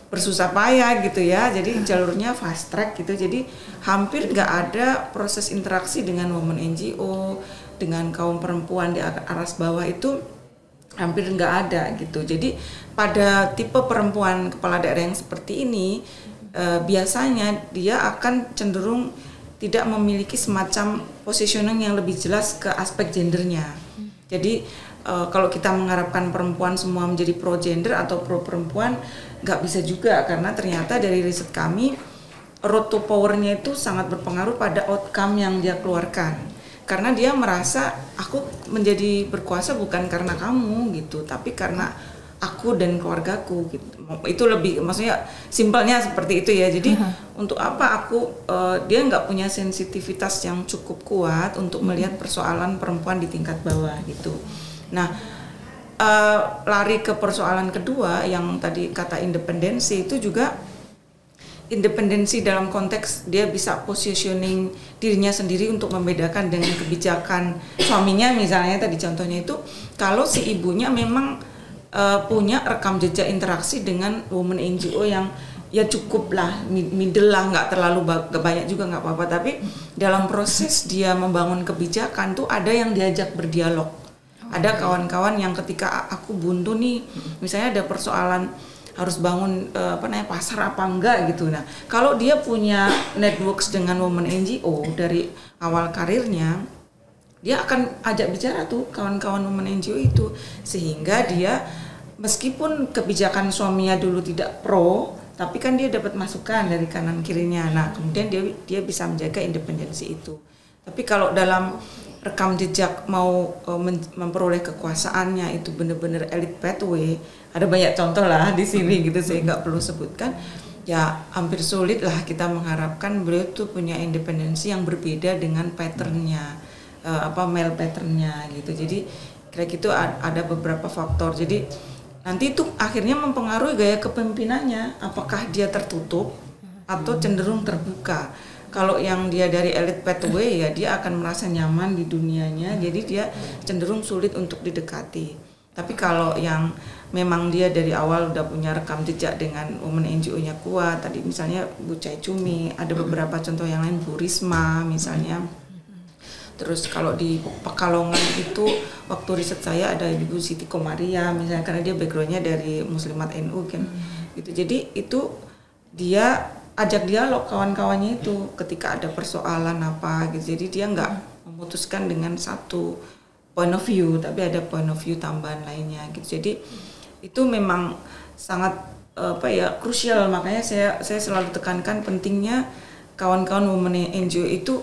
bersusah payah gitu ya, jadi jalurnya fast track gitu, jadi hampir nggak ada proses interaksi dengan women NGO, dengan kaum perempuan di aras bawah itu hampir nggak ada gitu. Jadi pada tipe perempuan kepala daerah yang seperti ini biasanya dia akan cenderung tidak memiliki semacam positioning yang lebih jelas ke aspek gendernya. Jadi kalau kita mengharapkan perempuan semua menjadi pro gender atau pro perempuan, nggak bisa juga, karena ternyata dari riset kami road to power-nya itu sangat berpengaruh pada outcome yang dia keluarkan. Karena dia merasa aku menjadi berkuasa bukan karena kamu gitu, tapi karena aku dan keluargaku gitu. Itu lebih, maksudnya simpelnya seperti itu ya. Jadi untuk apa aku dia nggak punya sensitivitas yang cukup kuat untuk melihat persoalan perempuan di tingkat bawah gitu. Nah, lari ke persoalan kedua yang tadi kata independensi, itu juga independensi dalam konteks dia bisa positioning dirinya sendiri untuk membedakan dengan kebijakan suaminya misalnya tadi contohnya itu, kalau si ibunya memang punya rekam jejak interaksi dengan women NGO yang ya cukup lah, middle lah, nggak terlalu banyak juga nggak apa-apa, tapi dalam proses dia membangun kebijakan tuh ada yang diajak berdialog. Ada kawan-kawan yang ketika aku buntu nih, misalnya ada persoalan harus bangun pasar apa enggak gitu. Nah, kalau dia punya networks dengan women NGO dari awal karirnya, dia akan ajak bicara tuh kawan-kawan women NGO itu, sehingga dia meskipun kebijakan suaminya dulu tidak pro, tapi kan dia dapat masukan dari kanan kirinya. Nah, kemudian dia bisa menjaga independensi itu. Tapi kalau dalam rekam jejak mau memperoleh kekuasaannya itu benar-benar elit pathway, ada banyak contoh lah di sini gitu, saya nggak perlu sebutkan, ya hampir sulit lah kita mengharapkan beliau tuh punya independensi yang berbeda dengan patternnya, male patternnya gitu. Jadi kira gitu ada beberapa faktor. Jadi nanti itu akhirnya mempengaruhi gaya kepemimpinannya, apakah dia tertutup atau cenderung terbuka. Kalau yang dia dari elit pathway ya dia akan merasa nyaman di dunianya, jadi dia cenderung sulit untuk didekati. Tapi kalau yang memang dia dari awal udah punya rekam jejak dengan women NGO-nya kuat, tadi misalnya Bu Cai Cumi, ada beberapa contoh yang lain, Bu Risma misalnya. Terus kalau di Pekalongan itu waktu riset saya ada Ibu Siti Komaria misalnya, karena dia backgroundnya dari Muslimat NU kan gitu. Jadi itu dia ajak dialog kawan-kawannya itu ketika ada persoalan apa gitu. Jadi dia nggak memutuskan dengan satu point of view, tapi ada point of view tambahan lainnya gitu. Jadi itu memang sangat krusial. Makanya saya selalu tekankan pentingnya kawan-kawan women NGO itu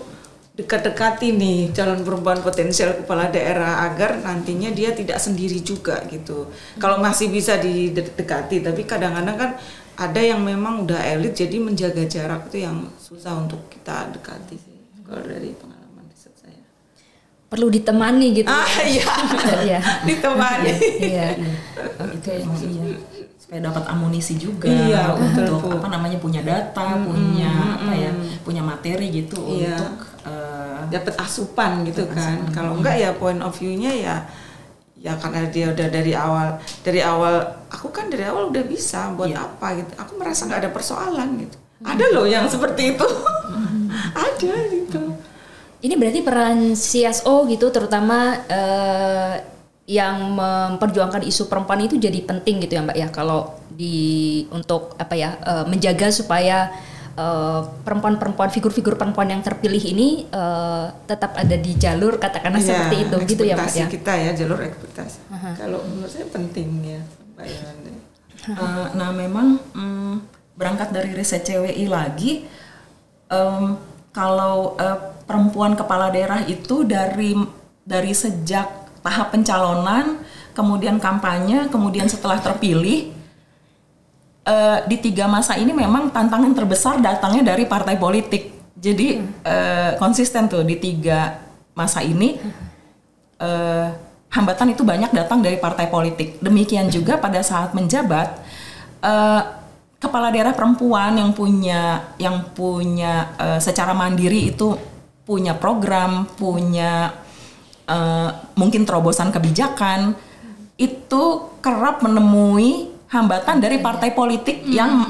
dekat-dekati nih calon perempuan potensial kepala daerah agar nantinya dia tidak sendiri juga gitu. Kalau masih bisa didekati, tapi kadang-kadang kan ada yang memang udah elit jadi menjaga jarak itu yang susah untuk kita dekati sih. Kalau dari pengalaman riset saya. Perlu ditemani gitu. Iya. Ditemani. Iya. Itu yang supaya dapat amunisi juga untuk punya data, punya materi gitu untuk dapat asupan gitu kan. Kalau enggak ya point of view-nya ya karena dia udah dari awal aku kan dari awal udah bisa buat apa gitu. Aku merasa nggak ada persoalan gitu. Ada loh yang seperti itu. Ada gitu. Ini berarti peran CSO gitu terutama yang memperjuangkan isu perempuan itu jadi penting gitu ya Mbak ya, kalau untuk menjaga supaya perempuan-perempuan, figur-figur perempuan yang terpilih ini tetap ada di jalur katakanlah seperti itu gitu ya Mbak ya. Kita ya jalur ekspektasi. Kalau menurut saya penting ya Mbak Yolanda. Nah memang berangkat dari riset CWI lagi, kalau perempuan kepala daerah itu dari sejak tahap pencalonan, kemudian kampanye, kemudian setelah terpilih, di 3 masa ini memang tantangan terbesar datangnya dari partai politik. Jadi konsisten tuh di 3 masa ini hambatan itu banyak datang dari partai politik. Demikian juga pada saat menjabat, kepala daerah perempuan yang punya secara mandiri itu punya program, punya mungkin terobosan kebijakan, itu kerap menemui hambatan dari partai politik yang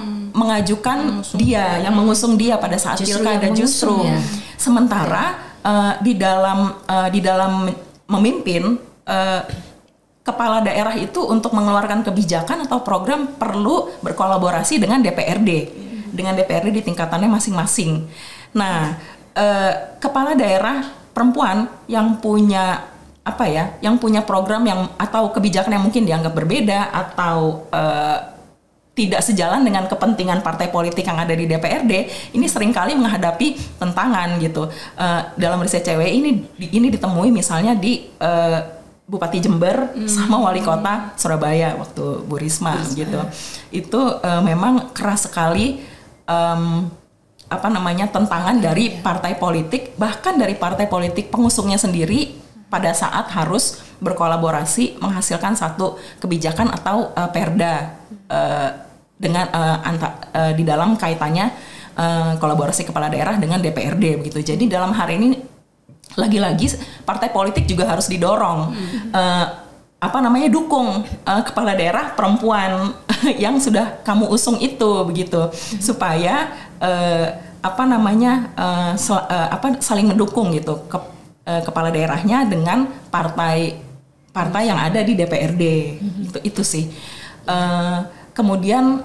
mengusung dia pada saat pilkada justru. Sementara di dalam memimpin, kepala daerah itu untuk mengeluarkan kebijakan atau program perlu berkolaborasi dengan DPRD di tingkatannya masing-masing. Nah, kepala daerah perempuan yang punya program atau kebijakan yang mungkin dianggap berbeda atau tidak sejalan dengan kepentingan partai politik yang ada di DPRD, ini seringkali menghadapi tentangan gitu. Dalam riset CWI ini ditemui misalnya di Bupati Jember sama Wali Kota Surabaya waktu Bu Risma gitu. Itu memang keras sekali tentangan dari partai politik, bahkan dari partai politik pengusungnya sendiri pada saat harus berkolaborasi menghasilkan satu kebijakan atau perda dengan di dalam kaitannya kolaborasi kepala daerah dengan DPRD begitu. Jadi dalam hari ini lagi-lagi partai politik juga harus didorong dukung kepala daerah perempuan yang sudah kamu usung itu begitu, supaya saling mendukung gitu kepala daerahnya dengan partai yang ada di DPRD. Itu sih. Kemudian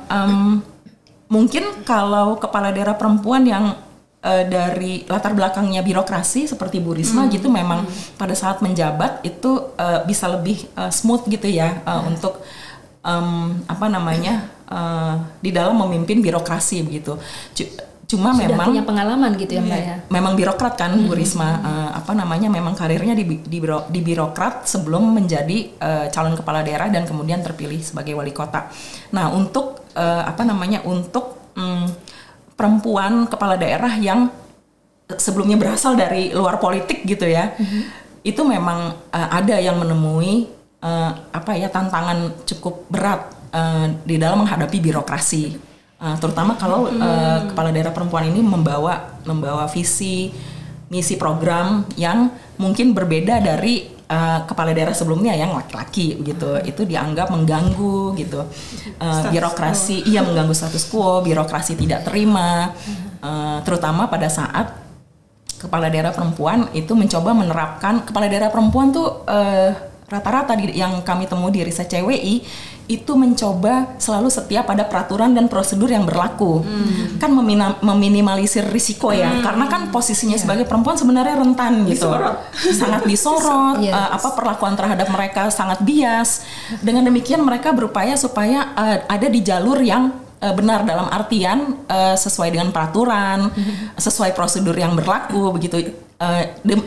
mungkin kalau kepala daerah perempuan yang dari latar belakangnya birokrasi seperti Bu Risma gitu, memang pada saat menjabat itu bisa lebih smooth gitu ya untuk di dalam memimpin birokrasi begitu. Cuma sudah memang punya pengalaman gitu ya Mbak ya. Memang birokrat kan Bu Risma, memang karirnya di birokrat sebelum menjadi calon kepala daerah dan kemudian terpilih sebagai wali kota. Nah, untuk perempuan kepala daerah yang sebelumnya berasal dari luar politik gitu ya, itu memang ada yang menemui tantangan cukup berat di dalam menghadapi birokrasi, terutama kalau kepala daerah perempuan ini membawa visi misi program yang mungkin berbeda dari kepala daerah sebelumnya yang laki-laki gitu. Itu dianggap mengganggu gitu. Birokrasi mengganggu status quo, birokrasi tidak terima, terutama pada saat kepala daerah perempuan itu mencoba menerapkan, kepala daerah perempuan tuh rata-rata yang kami temui di riset CWI itu mencoba selalu setia pada peraturan dan prosedur yang berlaku. Kan meminimalisir risiko ya, karena kan posisinya sebagai perempuan sebenarnya rentan gitu. Sangat disorot, perlakuan terhadap mereka sangat bias. Dengan demikian mereka berupaya supaya ada di jalur yang benar, dalam artian sesuai dengan peraturan, sesuai prosedur yang berlaku begitu.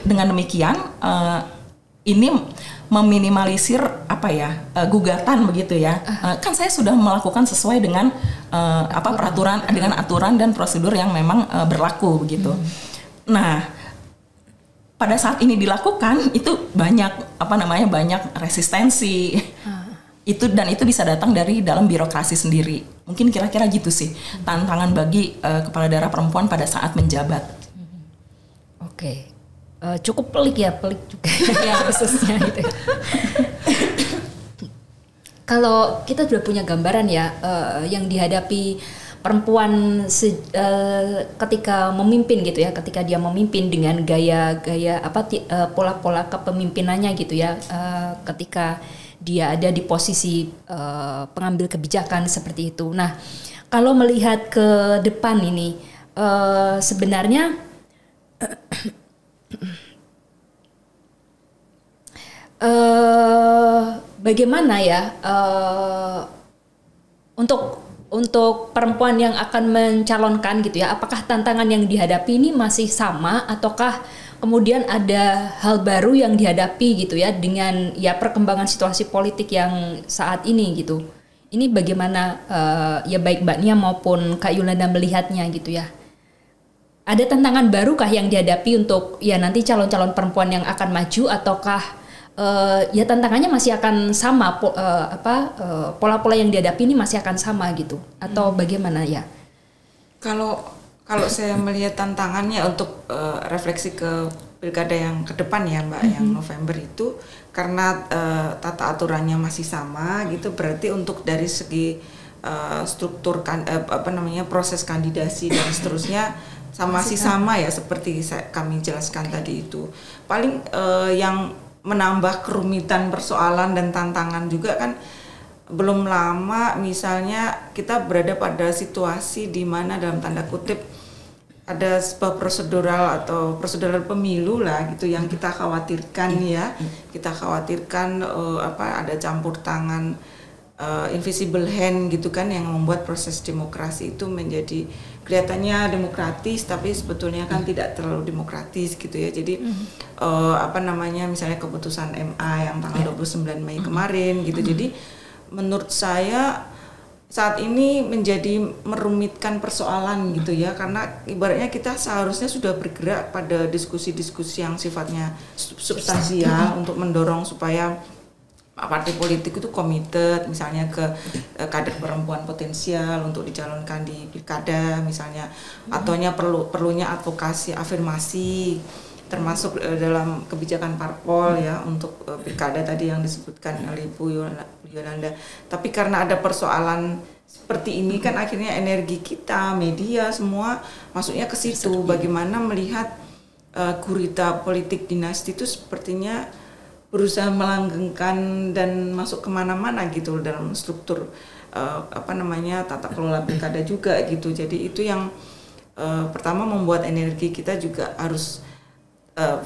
Dengan demikian ini meminimalisir gugatan begitu ya. Kan saya sudah melakukan sesuai dengan peraturan, dengan aturan dan prosedur yang memang berlaku begitu. Nah, pada saat ini dilakukan itu banyak banyak resistensi. Itu bisa datang dari dalam birokrasi sendiri. Mungkin kira-kira gitu sih tantangan bagi kepala daerah perempuan pada saat menjabat. Oke. Cukup pelik juga ya khususnya gitu. Kalau kita sudah punya gambaran ya yang dihadapi perempuan ketika memimpin gitu ya, ketika dia memimpin dengan gaya-gaya pola-pola kepemimpinannya gitu ya, ketika dia ada di posisi pengambil kebijakan seperti itu. Nah, kalau melihat ke depan ini sebenarnya bagaimana ya untuk perempuan yang akan mencalonkan gitu ya, apakah tantangan yang dihadapi ini masih sama ataukah kemudian ada hal baru yang dihadapi gitu ya dengan ya perkembangan situasi politik yang saat ini gitu. Ini bagaimana ya baik Mbak Nia maupun Kak Yolanda melihatnya gitu ya. Ada tantangan barukah yang dihadapi untuk ya nanti calon-calon perempuan yang akan maju ataukah ya tantangannya masih akan sama, pola-pola yang dihadapi ini masih akan sama gitu atau bagaimana ya? Kalau saya melihat tantangannya untuk refleksi ke pilkada yang ke depan ya Mbak, yang November itu karena tata aturannya masih sama gitu, berarti untuk dari segi struktur proses kandidasi dan seterusnya masih sama ya seperti kami jelaskan tadi itu. Paling yang menambah kerumitan persoalan dan tantangan juga kan belum lama misalnya kita berada pada situasi di mana dalam tanda kutip ada sebuah prosedural pemilu lah gitu yang kita khawatirkan ya. Kita khawatirkan ada campur tangan invisible hand gitu kan yang membuat proses demokrasi itu menjadi kelihatannya demokratis tapi sebetulnya kan tidak terlalu demokratis gitu ya. Jadi misalnya keputusan MA yang tanggal 29 Mei kemarin gitu. Jadi menurut saya saat ini menjadi merumitkan persoalan gitu ya, karena ibaratnya kita seharusnya sudah bergerak pada diskusi-diskusi yang sifatnya substansial untuk mendorong supaya partai politik itu committed misalnya ke kader perempuan potensial untuk dicalonkan di pilkada misalnya, ataunya perlunya advokasi afirmasi termasuk dalam kebijakan parpol ya untuk pilkada tadi yang disebutkan oleh Bu Yolanda. Tapi karena ada persoalan seperti ini kan akhirnya energi kita, media semua masuknya ke situ. Bagaimana melihat gurita politik dinasti itu sepertinya berusaha melanggengkan dan masuk kemana-mana gitu dalam struktur tata kelola pilkada juga gitu. Jadi itu yang pertama membuat energi kita juga harus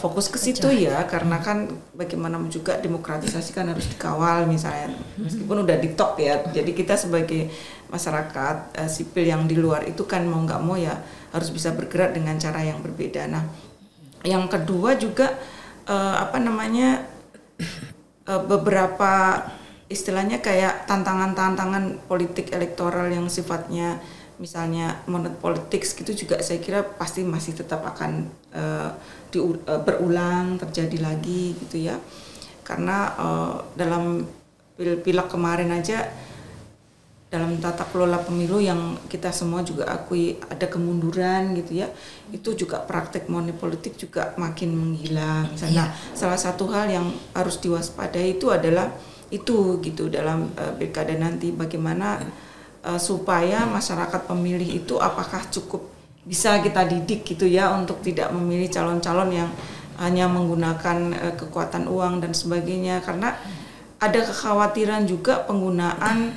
fokus ke situ ya, karena kan bagaimanapun juga demokratisasi kan harus dikawal misalnya meskipun udah di top ya. Jadi kita sebagai masyarakat sipil yang di luar itu kan mau nggak mau ya harus bisa bergerak dengan cara yang berbeda. Nah, yang kedua juga beberapa istilahnya kayak tantangan-tantangan politik elektoral yang sifatnya misalnya monet politics gitu juga saya kira pasti masih tetap akan berulang terjadi lagi gitu ya, karena dalam pilek kemarin aja dalam tata kelola pemilu yang kita semua juga akui ada kemunduran gitu ya, itu juga praktek money politik juga makin menggila misalnya. Salah satu hal yang harus diwaspadai itu adalah itu gitu dalam pilkada nanti, bagaimana supaya masyarakat pemilih itu apakah cukup bisa kita didik gitu ya untuk tidak memilih calon-calon yang hanya menggunakan kekuatan uang dan sebagainya, karena ada kekhawatiran juga penggunaan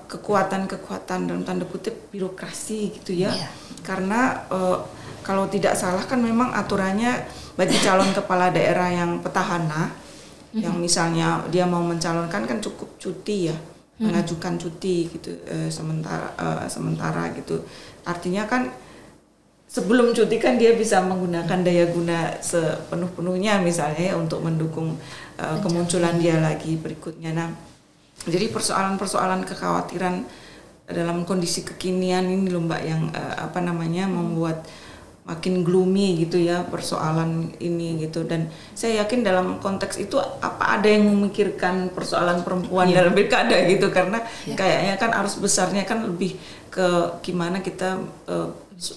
kekuatan dalam tanda kutip birokrasi gitu ya. Karena kalau tidak salah kan memang aturannya bagi calon kepala daerah yang petahana, yang misalnya dia mau mencalonkan kan cukup cuti ya, mengajukan cuti gitu sementara gitu. Artinya kan sebelum cuti kan dia bisa menggunakan daya guna sepenuh-penuhnya misalnya untuk mendukung kemunculan dia lagi berikutnya. Nah, jadi persoalan-persoalan kekhawatiran dalam kondisi kekinian ini loh Mbak yang membuat makin gloomy gitu ya persoalan ini gitu. Dan saya yakin dalam konteks itu apa ada yang memikirkan persoalan perempuan dalam pilkada gitu, karena kayaknya kan arus besarnya kan lebih ke gimana kita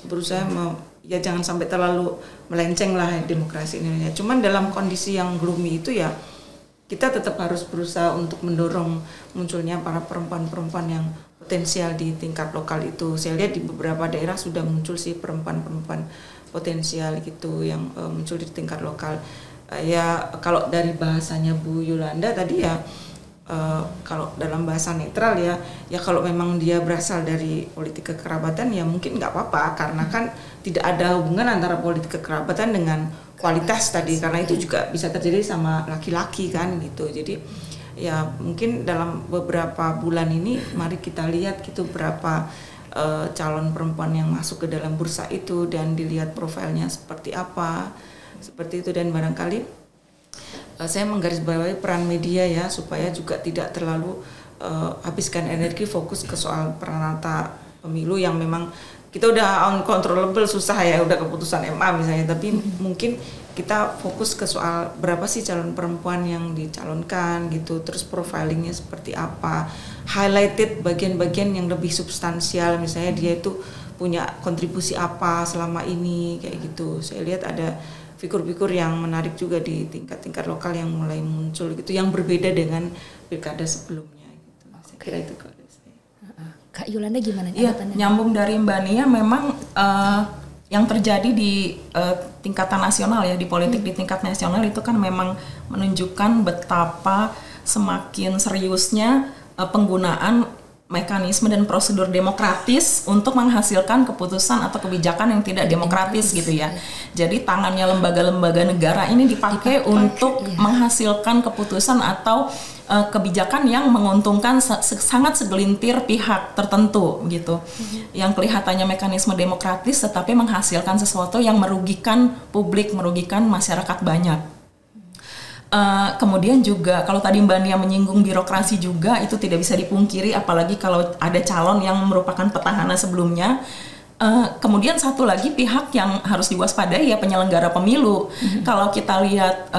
berusaha jangan sampai terlalu melenceng lah demokrasi Indonesia. Cuman dalam kondisi yang gloomy itu ya kita tetap harus berusaha untuk mendorong munculnya para perempuan-perempuan yang potensial di tingkat lokal itu. Saya lihat di beberapa daerah sudah muncul sih perempuan-perempuan potensial gitu yang muncul di tingkat lokal. Ya kalau dari bahasanya Bu Yolanda tadi ya, kalau dalam bahasa netral ya kalau memang dia berasal dari politik kekerabatan ya mungkin nggak apa-apa, karena kan tidak ada hubungan antara politik kekerabatan dengan kualitas tadi, karena itu juga bisa terjadi sama laki-laki kan gitu. Jadi ya mungkin dalam beberapa bulan ini mari kita lihat gitu berapa calon perempuan yang masuk ke dalam bursa itu dan dilihat profilnya seperti apa, seperti itu. Dan barangkali saya menggarisbawahi peran media ya, supaya juga tidak terlalu habiskan energi fokus ke soal peranata pemilu yang memang kita udah uncontrollable, susah ya, udah keputusan MA misalnya, tapi mungkin kita fokus ke soal berapa sih calon perempuan yang dicalonkan gitu, terus profilingnya seperti apa, highlighted bagian-bagian yang lebih substansial, misalnya dia itu punya kontribusi apa selama ini kayak gitu. Saya lihat ada figur-figur yang menarik juga di tingkat-tingkat lokal yang mulai muncul gitu, yang berbeda dengan pilkada sebelumnya gitu. Saya kira itu kalau saya. Kak Yolanda gimana? Iya, nyambung dari Mbak Nia, memang yang terjadi di tingkatan nasional ya, di politik di tingkat nasional itu kan memang menunjukkan betapa semakin seriusnya penggunaan mekanisme dan prosedur demokratis untuk menghasilkan keputusan atau kebijakan yang tidak demokratis gitu ya. Jadi tangannya lembaga-lembaga negara ini dipakai untuk menghasilkan keputusan atau kebijakan yang menguntungkan sangat segelintir pihak tertentu gitu. Yang kelihatannya mekanisme demokratis tetapi menghasilkan sesuatu yang merugikan publik, merugikan masyarakat banyak. Kemudian juga kalau tadi Mbak Nia menyinggung birokrasi juga, itu tidak bisa dipungkiri, apalagi kalau ada calon yang merupakan petahana sebelumnya. Kemudian satu lagi pihak yang harus diwaspadai ya penyelenggara pemilu. Kalau kita lihat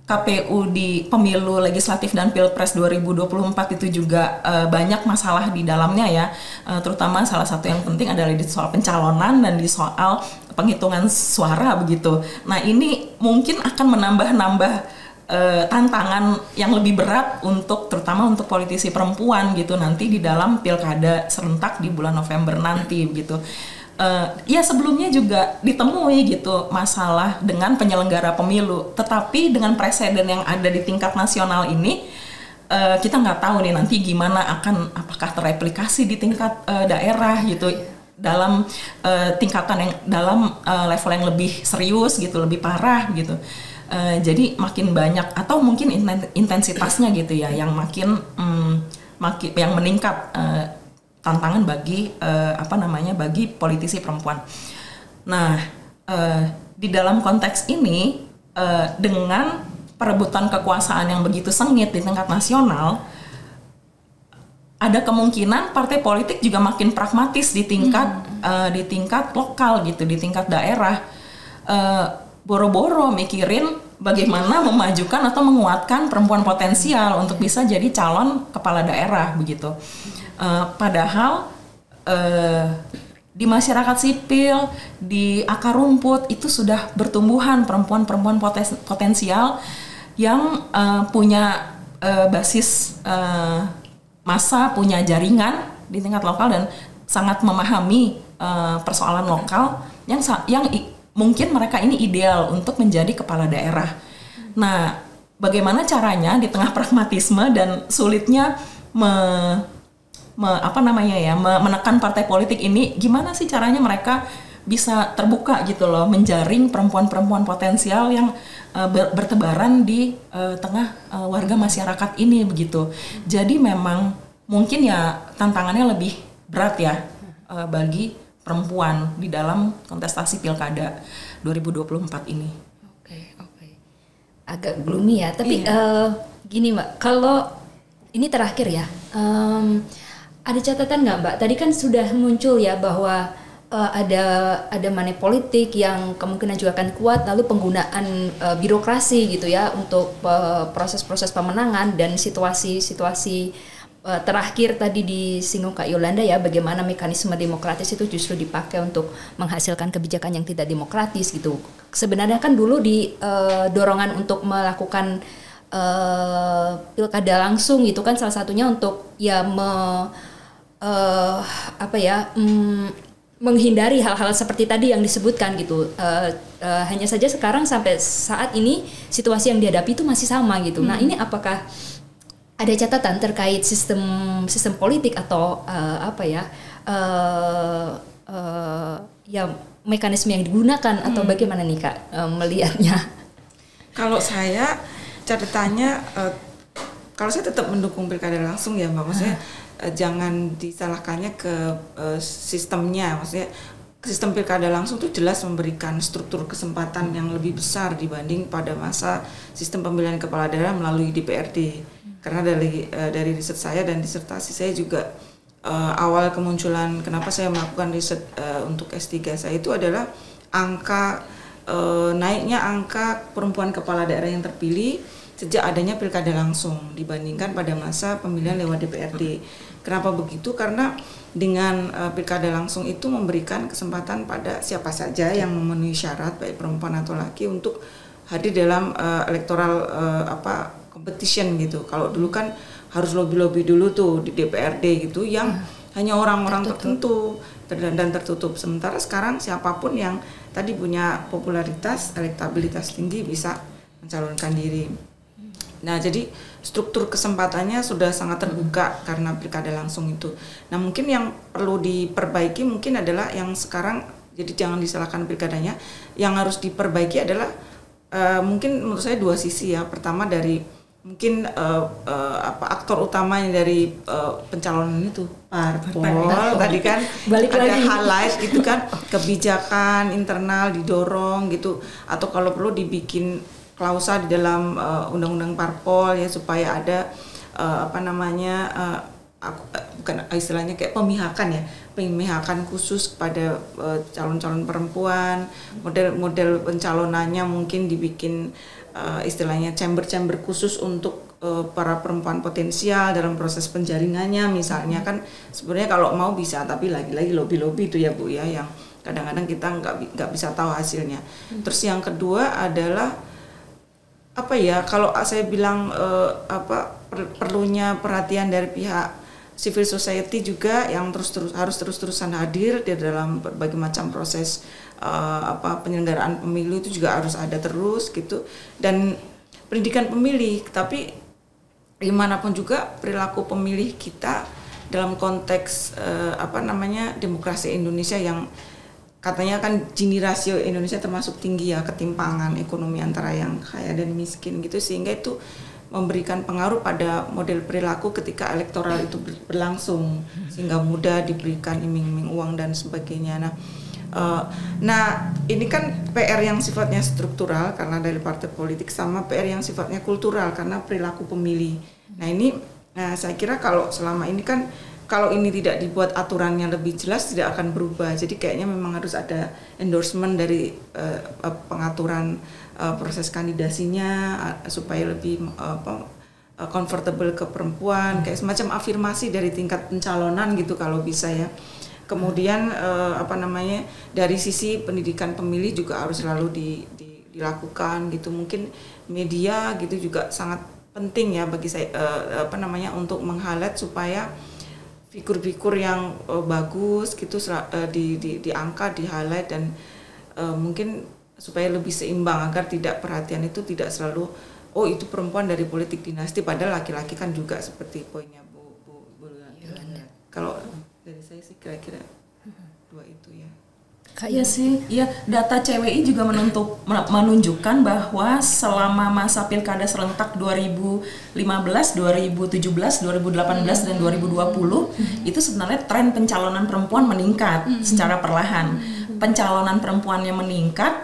KPU di pemilu legislatif dan Pilpres 2024 itu juga banyak masalah di dalamnya ya, terutama salah satu yang penting adalah di soal pencalonan dan di soal penghitungan suara begitu. Nah ini mungkin akan menambah tantangan yang lebih berat terutama untuk politisi perempuan gitu nanti di dalam pilkada serentak di bulan November nanti begitu. Ya sebelumnya juga ditemui gitu masalah dengan penyelenggara pemilu, tetapi dengan presiden yang ada di tingkat nasional ini kita nggak tahu nih nanti gimana apakah terreplikasi di tingkat daerah gitu dalam tingkatan yang dalam level yang lebih serius gitu, lebih parah gitu. Jadi makin banyak atau mungkin intensitasnya gitu ya yang makin yang meningkat tantangan bagi bagi politisi perempuan. Nah, di dalam konteks ini dengan perebutan kekuasaan yang begitu sengit di tingkat nasional, ada kemungkinan partai politik juga makin pragmatis di tingkat lokal gitu, di tingkat daerah. Boro-boro mikirin bagaimana memajukan atau menguatkan perempuan potensial untuk bisa jadi calon kepala daerah begitu. Padahal di masyarakat sipil, di akar rumput itu sudah bertumbuhan perempuan-perempuan potensial yang punya basis massa, punya jaringan di tingkat lokal dan sangat memahami persoalan lokal yang mungkin mereka ini ideal untuk menjadi kepala daerah. Nah, bagaimana caranya di tengah pragmatisme dan sulitnya menekan partai politik ini, gimana sih caranya mereka bisa terbuka gitu loh, menjaring perempuan-perempuan potensial yang bertebaran di tengah warga masyarakat ini begitu. Jadi memang mungkin ya tantangannya lebih berat ya bagi perempuan di dalam kontestasi pilkada 2024 ini. Oke. Agak gloomy ya, tapi gini Mbak, kalau ini terakhir ya, ada catatan nggak Mbak? Tadi kan sudah muncul ya bahwa ada money politik yang kemungkinan juga akan kuat, lalu penggunaan birokrasi gitu ya untuk proses-proses pemenangan dan situasi-situasi terakhir tadi disinggung Kak Yolanda ya, bagaimana mekanisme demokratis itu justru dipakai untuk menghasilkan kebijakan yang tidak demokratis gitu. Sebenarnya kan dulu di dorongan untuk melakukan pilkada langsung itu kan salah satunya untuk ya menghindari hal-hal seperti tadi yang disebutkan gitu. Hanya saja sekarang sampai saat ini situasi yang dihadapi itu masih sama gitu. Nah ini apakah ada catatan terkait sistem politik atau mekanisme yang digunakan atau bagaimana nih Kak melihatnya? Kalau saya catatannya, kalau saya tetap mendukung pilkada langsung ya Mbak, maksudnya jangan disalahkannya ke sistemnya, maksudnya sistem pilkada langsung itu jelas memberikan struktur kesempatan yang lebih besar dibanding pada masa sistem pemilihan kepala daerah melalui DPRD. Karena dari riset saya dan disertasi saya juga awal kemunculan kenapa saya melakukan riset untuk S3 saya itu adalah naiknya angka perempuan kepala daerah yang terpilih sejak adanya pilkada langsung dibandingkan pada masa pemilihan lewat DPRD. Kenapa begitu? Karena dengan pilkada langsung itu memberikan kesempatan pada siapa saja yang memenuhi syarat baik perempuan atau laki untuk hadir dalam electoral competition gitu. Kalau dulu kan harus lobby dulu tuh di DPRD gitu yang hanya orang-orang tertentu dan tertutup. Sementara sekarang siapapun yang tadi punya popularitas, elektabilitas tinggi bisa mencalonkan diri. Nah, jadi struktur kesempatannya sudah sangat terbuka karena pilkada langsung itu. Nah, mungkin yang perlu diperbaiki mungkin adalah yang sekarang, jadi jangan disalahkan pilkadanya. Yang harus diperbaiki adalah mungkin menurut saya dua sisi ya. Pertama dari mungkin aktor utamanya dari pencalonan itu parpol tadi kan balik ada lagi. highlight gitu kan, kebijakan internal didorong gitu, atau kalau perlu dibikin klausa di dalam undang-undang parpol ya supaya ada bukan istilahnya kayak pemihakan khusus kepada calon-calon perempuan, model pencalonannya mungkin dibikin istilahnya chamber khusus untuk para perempuan potensial dalam proses penjaringannya misalnya kan. Sebenarnya kalau mau bisa, tapi lagi-lagi lobby itu ya Bu ya, yang kadang-kadang kita nggak bisa tahu hasilnya. Terus yang kedua adalah kalau saya bilang perlunya perhatian dari pihak civil society juga yang harus terus-terusan hadir di dalam berbagai macam proses penyelenggaraan pemilu itu juga harus ada terus gitu, dan pendidikan pemilih. Tapi dimanapun juga perilaku pemilih kita dalam konteks demokrasi Indonesia yang katanya kan Gini rasio Indonesia termasuk tinggi ya, ketimpangan ekonomi antara yang kaya dan miskin gitu, sehingga itu memberikan pengaruh pada model perilaku ketika elektoral itu berlangsung, sehingga mudah diberikan iming-iming uang dan sebagainya. Nah ini kan PR yang sifatnya struktural karena dari partai politik, sama PR yang sifatnya kultural karena perilaku pemilih. Nah ini saya kira kalau selama ini kan kalau ini tidak dibuat aturannya lebih jelas tidak akan berubah. Jadi kayaknya memang harus ada endorsement dari pengaturan proses kandidasinya supaya lebih comfortable ke perempuan, kayak semacam afirmasi dari tingkat pencalonan gitu kalau bisa ya. Kemudian dari sisi pendidikan pemilih juga harus selalu dilakukan gitu. Mungkin media gitu juga sangat penting ya bagi saya untuk meng-highlight supaya figur-figur yang bagus gitu diangkat, di highlight, dan mungkin supaya lebih seimbang agar tidak perhatian itu tidak selalu itu perempuan dari politik dinasti padahal laki-laki kan juga seperti poinnya Bu Yolanda. Kalau dari saya sih kira-kira dua itu ya. Iya sih, ya data CWI juga menunjukkan bahwa selama masa pilkada serentak 2015, 2017, 2018 dan 2020 itu sebenarnya tren pencalonan perempuan meningkat secara perlahan. Pencalonan perempuannya meningkat,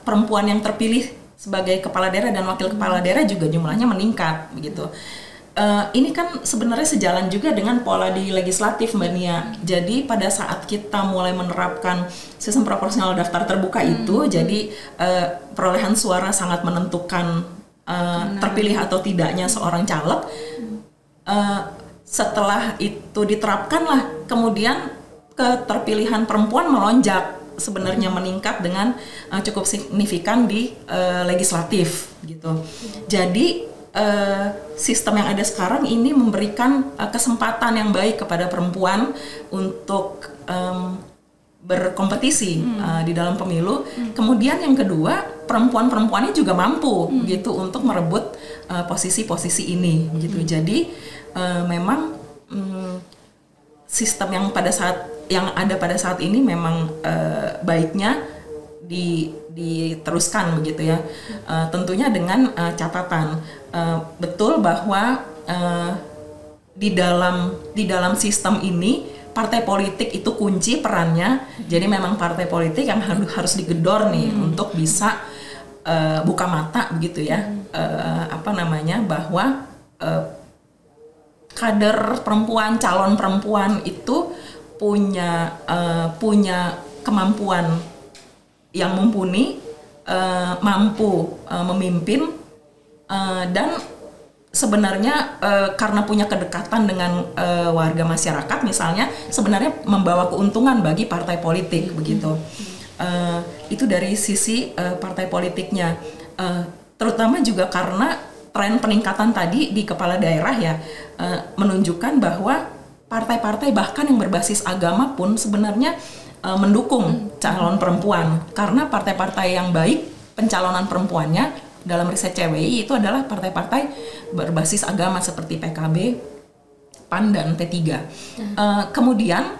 perempuan yang terpilih sebagai kepala daerah dan wakil kepala daerah juga jumlahnya meningkat begitu. Ini kan sebenarnya sejalan juga dengan pola di legislatif, Mbak Nia. Jadi pada saat kita mulai menerapkan sistem proporsional daftar terbuka itu, jadi perolehan suara sangat menentukan terpilih atau tidaknya seorang caleg. Setelah itu diterapkanlah, kemudian keterpilihan perempuan melonjak, sebenarnya meningkat dengan cukup signifikan di legislatif gitu. Jadi sistem yang ada sekarang ini memberikan kesempatan yang baik kepada perempuan untuk berkompetisi di dalam pemilu. Kemudian yang kedua, perempuan-perempuannya juga mampu gitu untuk merebut posisi-posisi ini gitu. Jadi memang sistem yang ada pada saat ini memang baiknya diteruskan begitu ya. Tentunya dengan catatan betul bahwa di dalam sistem ini partai politik itu kunci perannya. Jadi memang partai politik yang harus digedor nih untuk bisa buka mata begitu ya. Bahwa kader perempuan, calon perempuan itu punya kemampuan yang mumpuni, mampu memimpin, dan sebenarnya karena punya kedekatan dengan warga masyarakat misalnya, sebenarnya membawa keuntungan bagi partai politik begitu. Itu dari sisi partai politiknya, terutama juga karena tren peningkatan tadi di kepala daerah ya menunjukkan bahwa partai-partai bahkan yang berbasis agama pun sebenarnya mendukung calon perempuan, karena partai-partai yang baik pencalonan perempuannya dalam riset CWI itu adalah partai-partai berbasis agama seperti PKB, PAN dan P3. Kemudian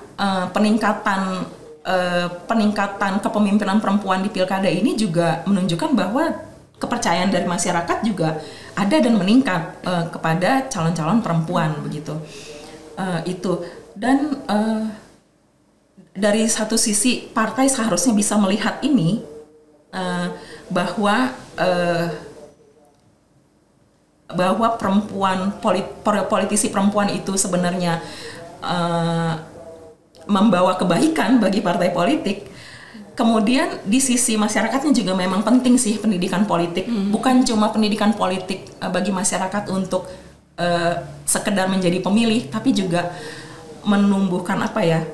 peningkatan kepemimpinan perempuan di pilkada ini juga menunjukkan bahwa kepercayaan dari masyarakat juga ada dan meningkat kepada calon-calon perempuan begitu. Itu dan dari satu sisi partai seharusnya bisa melihat ini bahwa politisi perempuan itu sebenarnya membawa kebaikan bagi partai politik. Kemudian di sisi masyarakatnya juga memang penting sih pendidikan politik, bukan cuma pendidikan politik bagi masyarakat untuk sekedar menjadi pemilih, tapi juga menumbuhkan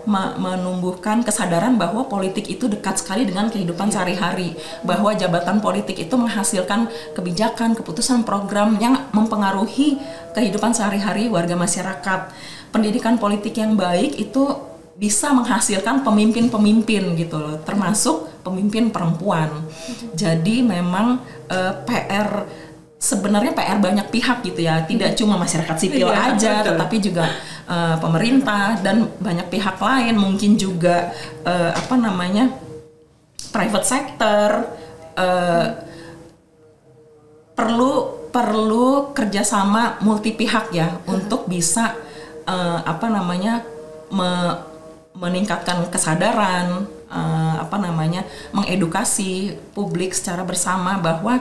menumbuhkan kesadaran bahwa politik itu dekat sekali dengan kehidupan sehari-hari, bahwa jabatan politik itu menghasilkan kebijakan, keputusan, program yang mempengaruhi kehidupan sehari-hari warga masyarakat. Pendidikan politik yang baik itu bisa menghasilkan pemimpin-pemimpin gitu loh, termasuk pemimpin perempuan. Jadi memang sebenarnya PR banyak pihak gitu ya, tidak cuma masyarakat sipil aja, tetapi juga pemerintah dan banyak pihak lain, mungkin juga private sector, perlu kerjasama multi pihak ya untuk bisa meningkatkan kesadaran, mengedukasi publik secara bersama bahwa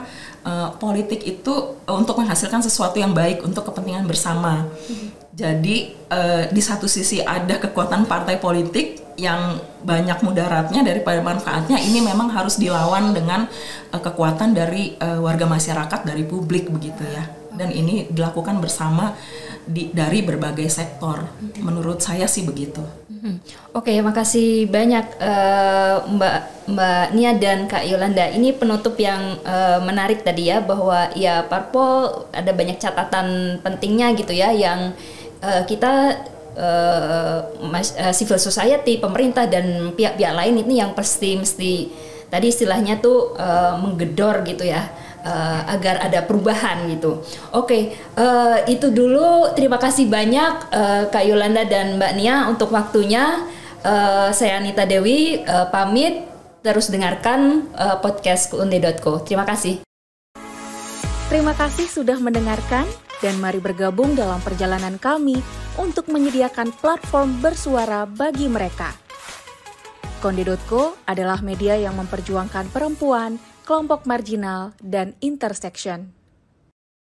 politik itu untuk menghasilkan sesuatu yang baik untuk kepentingan bersama. Jadi di satu sisi ada kekuatan partai politik yang banyak mudaratnya daripada manfaatnya, ini memang harus dilawan dengan kekuatan dari warga masyarakat, dari publik begitu ya. Dan ini dilakukan bersama dari berbagai sektor. Menurut saya sih begitu. Oke, makasih banyak Mbak Nia dan Kak Yolanda. Ini penutup yang menarik tadi ya, bahwa ya parpol ada banyak catatan pentingnya gitu ya, yang kita civil society, pemerintah dan pihak-pihak lain ini yang mesti tadi istilahnya tuh menggedor gitu ya, agar ada perubahan gitu. Oke, itu dulu. Terima kasih banyak Kak Yolanda dan Mbak Nia untuk waktunya. Saya Anita Dewi pamit. Terus dengarkan podcast Unde.co. Terima kasih. Terima kasih sudah mendengarkan dan mari bergabung dalam perjalanan kami untuk menyediakan platform bersuara bagi mereka. Konde.co adalah media yang memperjuangkan perempuan, kelompok marginal, dan intersection.